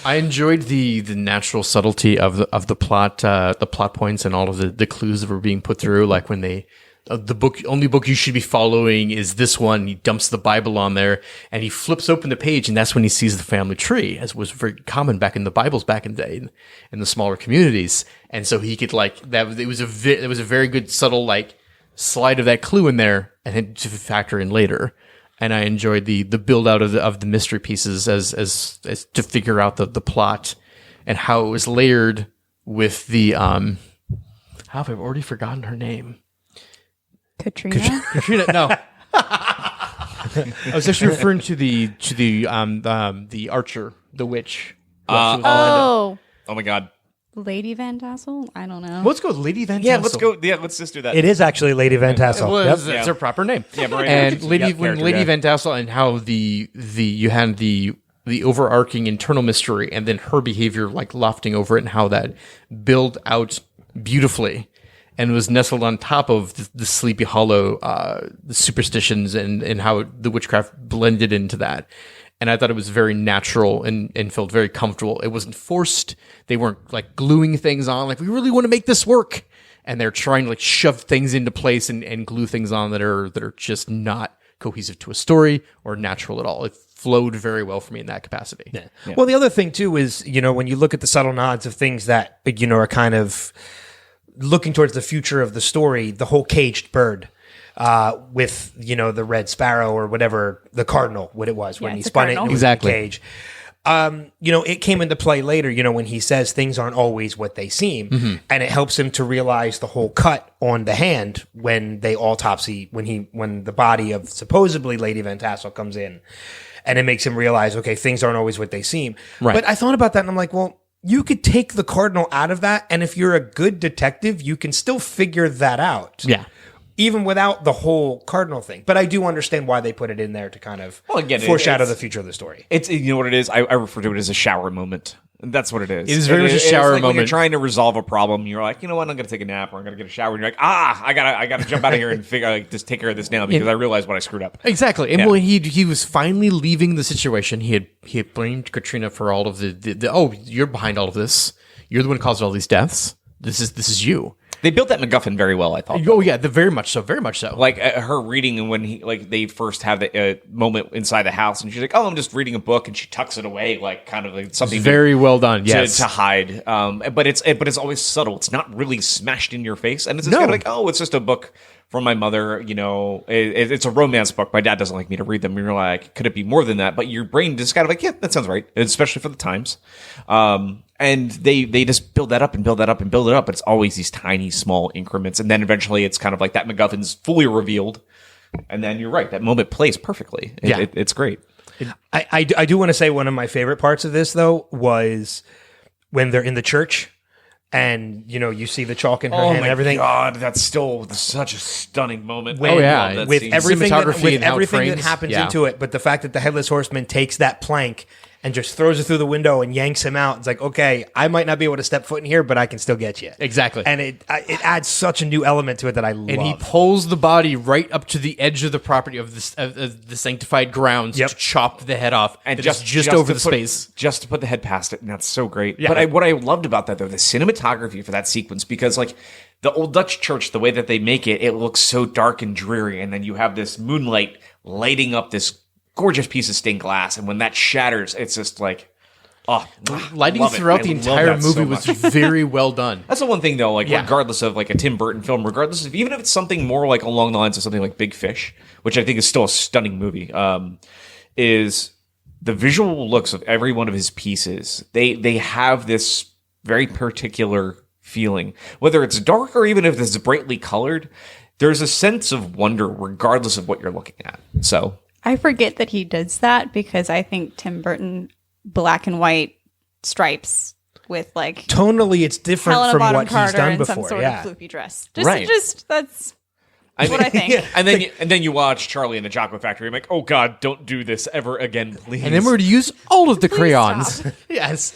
I enjoyed the natural subtlety of the plot points and all of the clues that were being put through. Like when they. The only book you should be following is this one. He dumps the Bible on there and he flips open the page, and that's when he sees the family tree, as was very common back in the Bibles back in the day in the smaller communities. And so he could like that. It was a very good subtle like slide of that clue in there and then to factor in later. And I enjoyed the build out of the mystery pieces as to figure out the plot and how it was layered with the how have I already forgotten her name? Katrina. Katrina, no. I was actually referring to the archer, the witch. Oh, Oh my God. Lady Van Tassel? I don't know. Let's go with Lady Van Yeah, Tassel. let's go. Yeah, let's just do that. It is actually Lady Van Tassel. That's Yep. her proper name. Yeah, Miranda and Richardson, Lady character, Lady yeah. Van Tassel and how the you had the overarching internal mystery and then her behavior like lofting over it and how that built out beautifully and was nestled on top of the Sleepy Hollow the superstitions and how the witchcraft blended into that. And I thought it was very natural and felt very comfortable. It wasn't forced. They weren't like gluing things on. Like, we really want to make this work. And they're trying to like shove things into place and glue things on that are just not cohesive to a story or natural at all. It flowed very well for me in that capacity. Yeah. Well, the other thing too is, when you look at the subtle nods of things that, are kind of looking towards the future of the story, the whole caged bird. With the red sparrow or whatever, the cardinal, what it was when he it's a spun it cardinal. into Exactly. the cage. It came into play later, when he says things aren't always what they seem, and it helps him to realize the whole cut on the hand when they autopsy, when the body of supposedly Lady Van Tassel comes in, and it makes him realize, okay, things aren't always what they seem. Right. But I thought about that and I'm like, well, you could take the cardinal out of that, and if you're a good detective, you can still figure that out. Yeah. Even without the whole cardinal thing. But I do understand why they put it in there to kind of foreshadow the future of the story. It's what it is. I refer to it as a shower moment. That's what it is. It is very much a it's shower like when you're moment. trying to resolve a problem, you're like, you know what, I'm gonna take a nap or I'm gonna get a shower. And you're like, I gotta jump out of here and just take care of this now because I realize what I screwed up. Exactly. And when he was finally leaving the situation, he had blamed Katrina for all of the oh, you're behind all of this. You're the one who caused all these deaths. This is you. They built that MacGuffin very well, I thought. Oh yeah, very much so, very much so. Like her reading, and when they first have the moment inside the house, and she's like, "Oh, I'm just reading a book," and she tucks it away, like kind of like something very well done. Yes, to hide. But it's always subtle. It's not really smashed in your face, and it's just No. kind of like, oh, it's just a book from my mother. It's a romance book. My dad doesn't like me to read them. And you're like, could it be more than that? But your brain just kind of like, yeah, that sounds right, especially for the times. And they just build that up and build that up and build it up. But it's always these tiny, small increments. And then eventually it's kind of like that MacGuffin's fully revealed. And then you're right. That moment plays perfectly. It's great. I do want to say one of my favorite parts of this, though, was when they're in the church and, you see the chalk in her hand and everything. God, that's still such a stunning moment. When- Oh, yeah. I love that with scene. everything Cinematography and how it everything that frames. happens Yeah. into it, but the fact that the Headless Horseman takes that plank and just throws it through the window and yanks him out. It's like, okay, I might not be able to step foot in here, but I can still get you. Exactly. And it adds such a new element to it that I love. and he pulls the body right up to the edge of the property of the sanctified grounds Yep. to chop the head off, and that is just over the space. just to put the head past it, and that's so great. Yeah. But what I loved about that, though, the cinematography for that sequence, because like the old Dutch church, the way that they make it, it looks so dark and dreary, and then you have this moonlight lighting up this gorgeous piece of stained glass, and when that shatters, it's just like, oh, Lighting love it. throughout I the love entire that so movie was much. very well done. That's the one thing, though, like, Yeah. regardless of, like, a Tim Burton film, regardless of, even if it's something more, like, along the lines of something like Big Fish, which I think is still a stunning movie, is the visual looks of every one of his pieces. They have this very particular feeling. Whether it's dark or even if it's brightly colored, there's a sense of wonder regardless of what you're looking at. So, I forget that he does that because I think Tim Burton black and white stripes with like Tonally, it's different Helena from Bonham what he's Carter done in before. some sort Yeah. of floopy dress. Right. That's what I think. and then you watch Charlie and the Chocolate Factory. I'm like, oh God, don't do this ever again, please. And then we're to use all of the Please crayons. stop. Yes,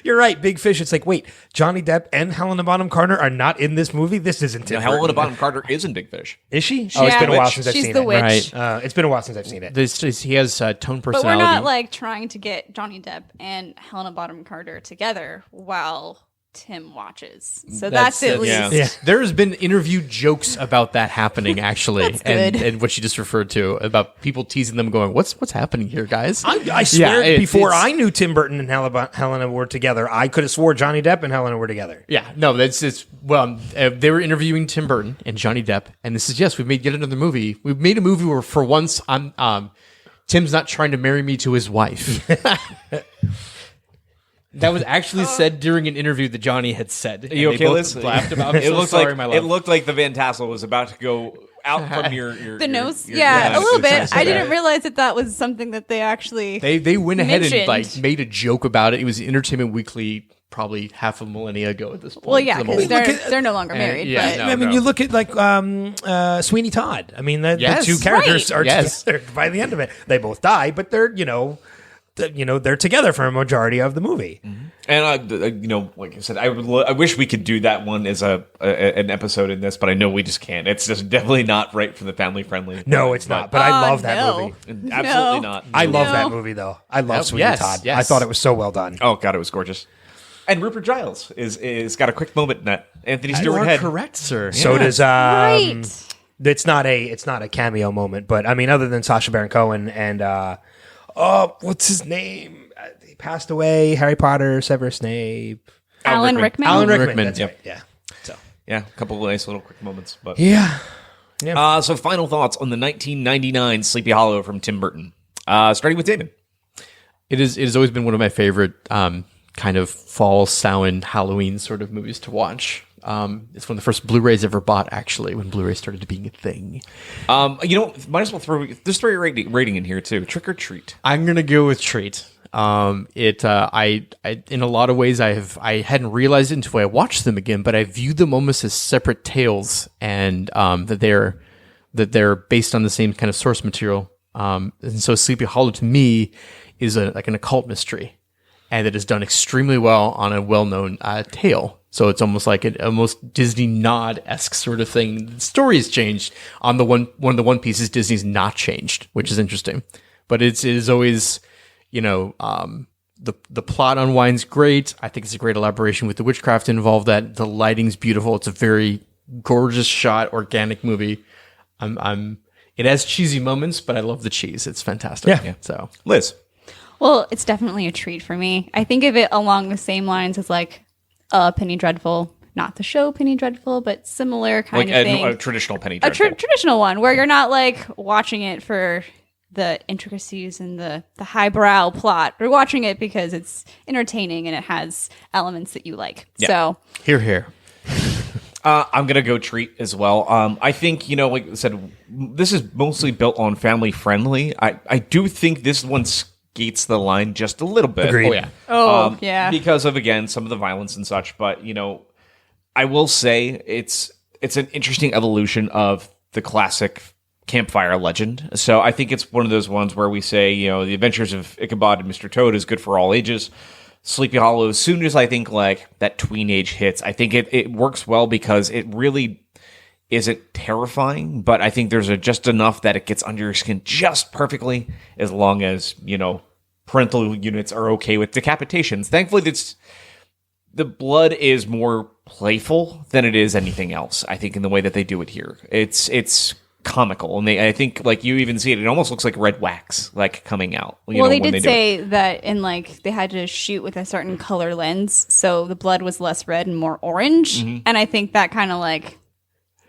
you're right. Big Fish. It's like, wait, Johnny Depp and Helena Bonham Carter are not in this movie. This isn't Tim Helena Burton. Bonham Carter is in Big Fish. Is she? Oh, it's been a while witch. since I've She's seen the it. witch. Right. It's been a while since I've seen it. He has tone But personality. we're not like trying to get Johnny Depp and Helena Bonham Carter together while Tim watches. So that's at least. yeah. There has been interview jokes about that happening, actually, good. and what you just referred to about people teasing them, going, "What's happening here, guys?" I swear, Yeah, before it's- I knew Tim Burton and Helena were together, I could have swore Johnny Depp and Helena were together. Yeah, no, they were interviewing Tim Burton and Johnny Depp, and this is we've made yet another movie. We've made a movie where for once Tim's not trying to marry me to his wife. That was actually said during an interview that Johnny had said. Are you And okay, they both Liz? laughed about. I'm It so looked sorry, like my love. it looked like the Van Tassel was about to go out from The nose, yeah, a little bit. I didn't realize that was something that they actually. They went ahead and mentioned. made a joke about it. It was Entertainment Weekly probably half a millennia ago at this point. Well, yeah, The because moment. they're no longer married. yeah, but no. I mean, you look at like Sweeney Todd. I mean, the Yes. two characters Right. are Yes. together by the end of it. They both die, but they're they're together for a majority of the movie. And like I said, I wish we could do that one as an episode in this, but I know we just can't. It's just definitely not right for the family friendly. No, it's not. But I love that no. movie. Absolutely No. not. I love No. that movie though. I love Yep, Sweeney yes, Todd. yes. I thought it was so well done. Oh god, it was gorgeous. And Rupert Giles is got a quick moment in that. Anthony You Stewart are Head. correct, sir. So does Right. It's not a cameo moment, but I mean, other than Sacha Baron Cohen and what's his name? He passed away. Harry Potter, Severus Snape, Alan Rickman. Alan Rickman. Rickman, That's yep. right. Yeah. So Yeah, a couple of nice little quick moments. But yeah. so final thoughts on the 1999 Sleepy Hollow from Tim Burton. Starting with Damon. It has always been one of my favorite kind of fall, Samhain, Halloween sort of movies to watch. It's one of the first Blu-rays I ever bought, actually, when Blu-ray started being a thing. Might as well throw a rating in here too. Trick or Treat. I'm gonna go with Treat. I in a lot of ways I hadn't realized it until I watched them again, but I viewed them almost as separate tales, and that they're based on the same kind of source material. And so Sleepy Hollow to me is like an occult mystery, and it is done extremely well on a well-known tale. So it's almost like an almost Disney nod-esque sort of thing. The story has changed. On one of the one pieces, Disney's not changed, which is interesting. But it is always, the plot unwinds great. I think it's a great elaboration with the witchcraft involved. That the lighting's beautiful. It's a very gorgeous shot, organic movie. It has cheesy moments, but I love the cheese. It's fantastic. Yeah. So Liz. Well, it's definitely a treat for me. I think of it along the same lines as like Penny Dreadful, not the show Penny Dreadful, but similar kind Like of thing. a traditional Penny A Dreadful. traditional one where you're not like watching it for the intricacies and the highbrow plot. You're watching it because it's entertaining and it has elements that you like. Yeah. So here. I'm gonna go Treat as well. I think like I said, this is mostly built on family friendly. I do think this one skates the line just a little bit. Agreed. Oh yeah. yeah. Because of again some of the violence and such. But I will say it's an interesting evolution of the classic campfire legend. So I think it's one of those ones where we say the Adventures of Ichabod and Mr. Toad is good for all ages. Sleepy Hollow, as soon as I think like that tween age hits, I think it works well because it really isn't terrifying, but I think there's just enough that it gets under your skin just perfectly, as long as parental units are okay with decapitations. Thankfully, the blood is more playful than it is anything else. I think in the way that they do it here, it's comical, and I think like you even see it. It almost looks like red wax like coming out. Well, they when did do it. say that in like they had to shoot with a certain color lens, so the blood was less red and more orange. And I think that kind of like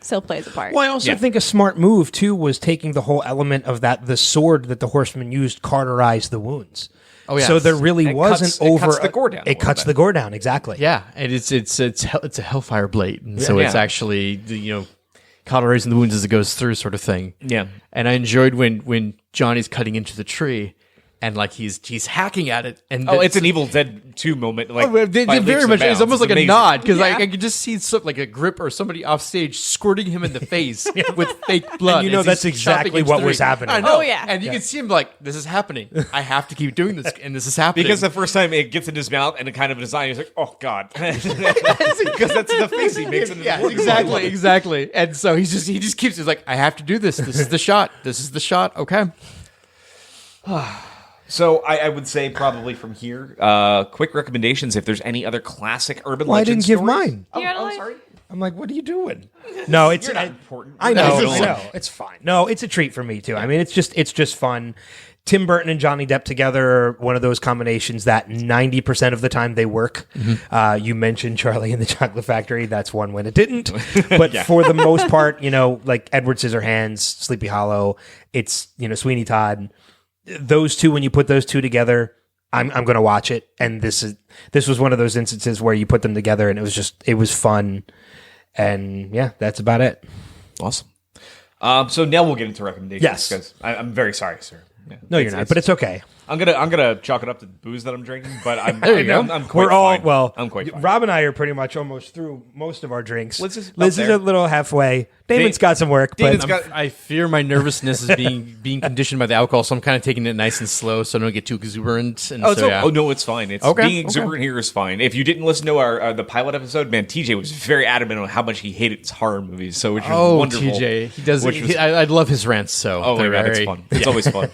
still plays a part. Well, I also Yeah. think a smart move too was taking the whole element of the sword that the horseman used cauterized the wounds. Oh, yes. So there really It wasn't cuts- it over cuts the gore down a It little cuts bit. the gore down exactly. Yeah, and it's a hellfire blade, and so it's Yeah. actually cauterizing the wounds as it goes through, sort of thing. Yeah. And I enjoyed when Johnny's cutting into the tree, and like he's hacking at it, and Oh, it's an Evil Dead 2 moment. Like, they by did very leaps much. and It's bounds. almost like amazing. a nod because Yeah. I could just see like a grip or somebody off stage squirting him in the face with fake blood. And you know as that's he's exactly chopping what into was the ring. happening. I know. Oh, yeah. And you can see him like, this is happening. I have to keep doing this, and this is happening Because the first time it gets in his mouth and it kind of design, he's like, oh, God. Because that's the face he makes in the yeah, movie. exactly. And so he just keeps. He's like, I have to do this. This is the shot. This is the shot. Okay. So I would say probably from here, quick recommendations. If there's any other classic urban Well, I legend didn't give stories. mine. Sorry. I'm like, what are you doing? No, it's You're not important. I know, You're I know. It's fine. No, it's a treat for me too. I mean, it's just fun. Tim Burton and Johnny Depp together are one of those combinations that 90% of the time they work. You mentioned Charlie and the Chocolate Factory. That's one when it didn't. But for the most part, like Edward Scissorhands, Sleepy Hollow, it's, Sweeney Todd. Those two, when you put those two together, I'm going to watch it. And this was one of those instances where you put them together and it was fun. And yeah, that's about it. Awesome. So now we'll get into recommendations. Yes. Because I'm very sorry, sir. Yeah. No, you're not, but it's okay. I'm gonna chalk it up to the booze that I'm drinking, but I'm quite We're all fine. well. I'm quite fine. Rob and I are pretty much almost through most of our drinks. Liz is Liz up is there. a little halfway. Damon's got some work, Damon's but got- I fear my nervousness is being conditioned by the alcohol, so I'm kind of taking it nice and slow, so I don't get too exuberant. And Oh no, it's fine. It's Okay, being exuberant here is fine. If you didn't listen to our the pilot episode, man, TJ was very adamant on how much he hated horror movies. So which was wonderful. TJ, he does. Which was- I love his rants. So Oh my they're god, it's very- fun. It's always fun.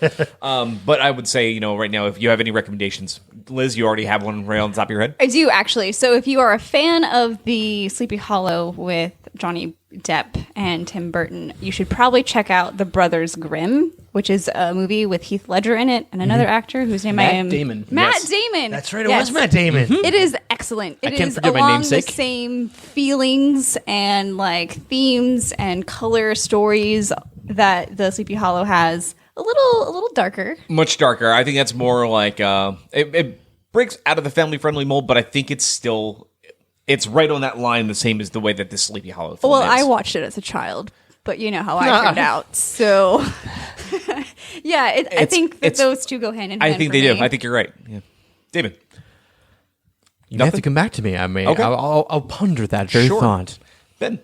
But I would say, right now, if you have any recommendations, Liz, you already have one right on the top of your head. I do actually. So if you are a fan of the Sleepy Hollow with Johnny Depp and Tim Burton, you should probably check out The Brothers Grimm, which is a movie with Heath Ledger in it and another actor whose name I am Damon. Matt Yes. Damon. that's right. It Yes. was Matt Damon. It is excellent. It can't is forget my along namesake. the same feelings and like themes and color stories that the Sleepy Hollow has. A little darker. Much darker. I think that's more like it breaks out of the family friendly mold, but I think it's right on that line, the same as the way that this Sleepy Hollow film Well, is. I watched it as a child, but you know how I turned out. So, yeah, I think that those two go hand in hand. I think for they do. me. I think you're right. Yeah. David. You have to come back to me. I mean, Okay. I'll ponder that very Sure. thought. Ben.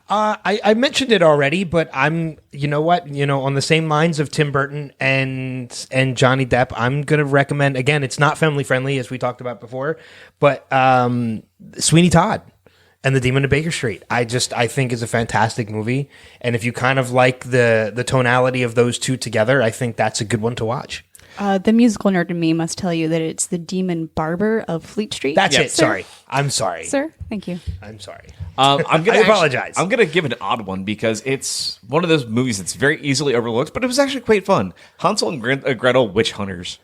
I mentioned it already, but I'm, on the same lines of Tim Burton and Johnny Depp, I'm going to recommend, again, it's not family friendly as we talked about before, but Sweeney Todd and the Demon of Baker Street. I think is a fantastic movie. And if you kind of like the tonality of those two together, I think that's a good one to watch. The musical nerd in me must tell you that it's the Demon Barber of Fleet Street. That's it. Sir. Sorry. I'm sorry. Sir, thank you. I'm sorry. I'm gonna I apologize. I'm going to give an odd one because it's one of those movies that's very easily overlooked, but it was actually quite fun. Hansel and Gretel Witch Hunters.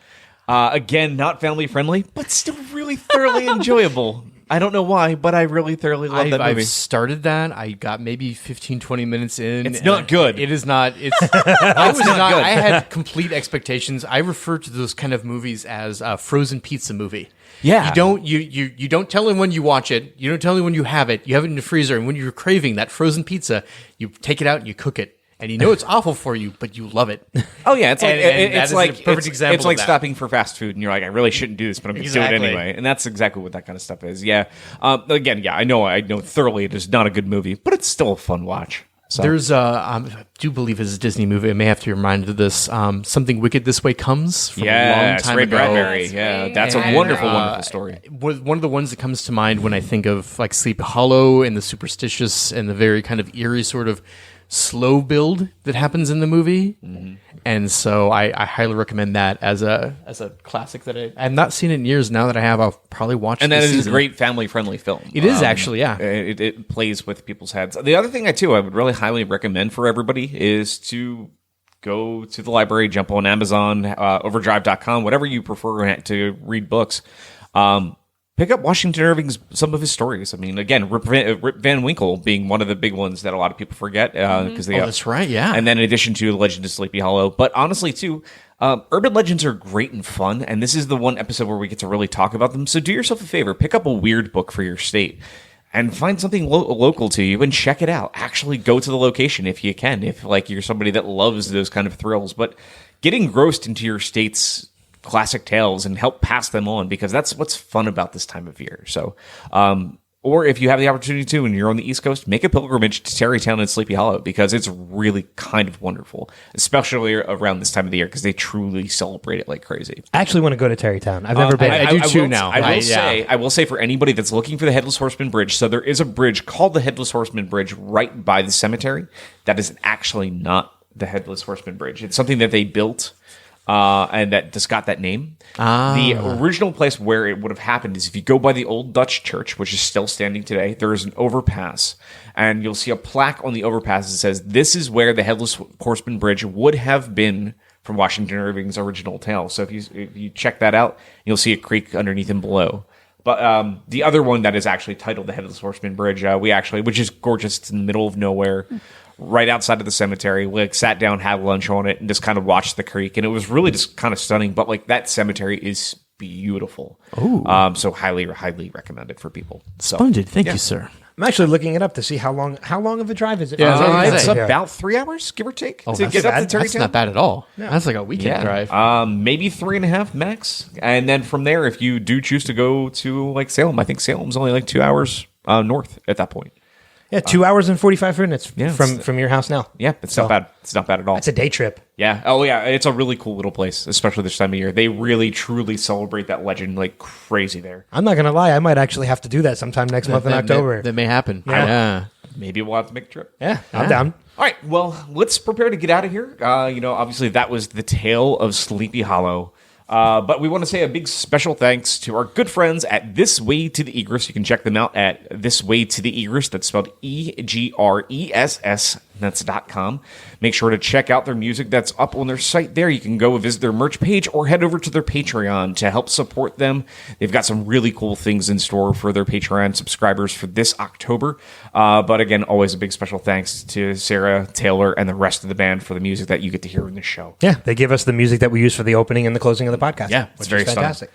Again, not family friendly, but still really thoroughly enjoyable. I don't know why, but I really thoroughly love that movie. I've started that. I got maybe 15, 20 minutes in. It's and not good. It is not. It's. I was not not. good. I had complete expectations. I refer to those kind of movies as a frozen pizza movie. Yeah. You don't tell anyone you watch it. You don't tell anyone you have it. You have it in the freezer, and when you're craving that frozen pizza, you take it out and you cook it. And you know it's awful for you, but you love it. Oh yeah, it's like And that it's is a like perfect example It's like of that. stopping for fast food, and you're like, I really shouldn't do this, but I'm going to do it Exactly. anyway. And that's exactly what that kind of stuff is. Yeah. Again, yeah, I know thoroughly it is not a good movie, but it's still a fun watch. So There's I do believe it's a Disney movie. I may have to be reminded of this. Something Wicked This Way Comes from a long yeah, time Ray ago. Bradbury. Yes, Yeah, Ray that's a Bradbury. wonderful, wonderful story. One of the ones that comes to mind when I think of like Sleepy Hollow and the superstitious and the very kind of eerie sort of slow build that happens in the movie. And so I highly recommend that as a classic that I've not seen in years. Now that I have, I'll probably watch And this that is season. a great family-friendly film. It is actually, yeah. It plays with people's heads. The other thing I would really highly recommend for everybody is to go to the library, jump on Amazon, overdrive.com, whatever you prefer to read books. Pick up Washington Irving's some of his stories. I mean, again, Rip Van Winkle being one of the big ones that a lot of people forget because they. Oh, that's right, yeah. And then in addition to The Legend of Sleepy Hollow, but honestly too, urban legends are great and fun, and this is the one episode where we get to really talk about them. So do yourself a favor, pick up a weird book for your state. And find something local to you and check it out. Actually go to the location if you can, if like you're somebody that loves those kind of thrills. But get engrossed into your state's classic tales and help pass them on, because that's what's fun about this time of year. So, or if you have the opportunity to and you're on the East Coast, make a pilgrimage to Tarrytown and Sleepy Hollow, because it's really kind of wonderful, especially around this time of the year, because they truly celebrate it like crazy. I actually want to go to Tarrytown. I've never been. I do too now. I will say for anybody that's looking for the Headless Horseman Bridge, so there is a bridge called the Headless Horseman Bridge right by the cemetery. That is actually not the Headless Horseman Bridge. It's something that they built and that just got that name. The original place where it would have happened is if you go by the old Dutch church, which is still standing today, there is an overpass, and you'll see a plaque on the overpass that says, "This is where the Headless Horseman Bridge would have been from Washington Irving's original tale." So if you check that out, you'll see a creek underneath and below. But the other one that is actually titled the Headless Horseman Bridge, which is gorgeous. It's in the middle of nowhere, right outside of the cemetery. We sat down, had lunch on it, and just kind of watched the creek. And it was really just kind of stunning. But that cemetery is beautiful. So highly, highly recommended for people. So, Splendid. Thank you, sir. I'm actually looking it up to see how long of a drive is it? It's about 3 hours, give or take, to get up to Terrytown. That's not bad at all. That's like a weekend drive. Maybe 3.5 max. And then from there, if you do choose to go to Salem, I think Salem's only 2 hours north at that point. Yeah, 2 hours and 45 minutes from your house now. Yeah, it's not bad. It's not bad at all. It's a day trip. Yeah. Oh, yeah. It's a really cool little place, especially this time of year. They really, truly celebrate that legend like crazy there. I'm not going to lie. I might actually have to do that sometime next month in October. That may happen. Yeah. Maybe we'll have to make a trip. Yeah, I'm down. All right. Well, let's prepare to get out of here. Obviously, that was the tale of Sleepy Hollow. But we want to say a big special thanks to our good friends at This Way to the Egress. You can check them out at This Way to the Egress. That's spelled EGRESS. That's .com. Make sure to check out their music that's up on their site there. You can go visit their merch page or head over to their Patreon to help support them. They've got some really cool things in store for their Patreon subscribers for this October. But again, always a big special thanks to Sarah, Taylor, and the rest of the band for the music that you get to hear in this show. Yeah, they give us the music that we use for the opening and the closing of the podcast. Yeah, it's very fantastic.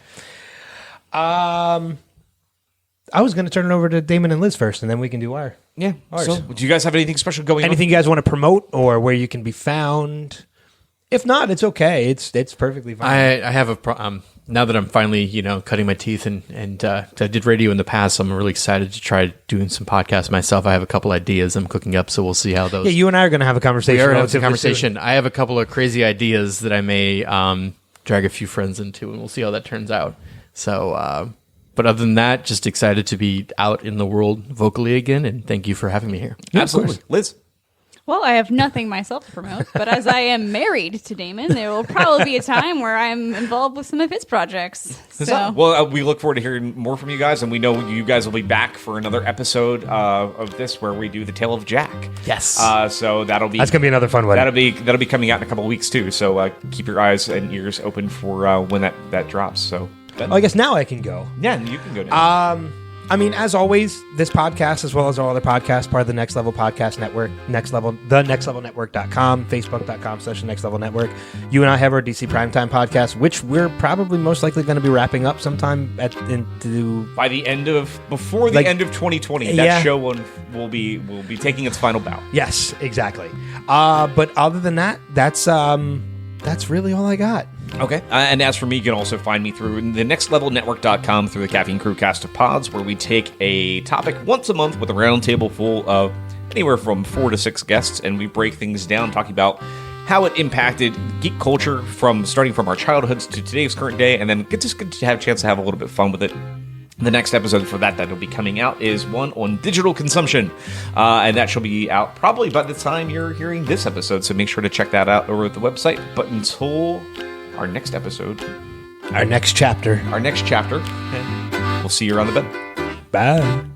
I was going to turn it over to Damon and Liz first, and then we can do ours. So, do you guys have anything special going on? Anything you guys want to promote or where you can be found? If not, it's okay. It's perfectly fine. I have now that I'm finally cutting my teeth and I did radio in the past, so I'm really excited to try doing some podcasts myself. I have a couple ideas I'm cooking up, so we'll see how those. Yeah, you and I are going to have a conversation. We are going to have a conversation. I have a couple of crazy ideas that I may drag a few friends into, and we'll see how that turns out. So. But other than that, just excited to be out in the world vocally again, and thank you for having me here. Yeah, absolutely. Liz? Well, I have nothing myself to promote, but as I am married to Damon, there will probably be a time where I'm involved with some of his projects. So. Well, we look forward to hearing more from you guys, and we know you guys will be back for another episode of this where we do the Tale of Jack. Yes. So that's going to be another fun one. That'll be coming out in a couple of weeks too. So keep your eyes and ears open for when that drops. So. I guess now I can go. Yeah, you can go now. As always, this podcast, as well as all other podcasts, part of the Next Level Podcast Network, thenextlevelnetwork.com, facebook.com/nextlevelnetwork. You and I have our DC Primetime podcast, which we're probably most likely going to be wrapping up sometime by the end of 2020. That show will be taking its final bow. Yes, exactly. But other than that, that's really all I got. Okay. And as for me, you can also find me through the nextlevelnetwork.com through the Caffeine Crew cast of pods, where we take a topic once a month with a roundtable full of anywhere from 4 to 6 guests, and we break things down, talking about how it impacted geek culture starting from our childhoods to today's current day, and then get to have a chance to have a little bit of fun with it. The next episode for that'll be coming out is one on digital consumption, and that shall be out probably by the time you're hearing this episode, so make sure to check that out over at the website. But until our next episode, our next chapter, we'll see you around the bend. Bye.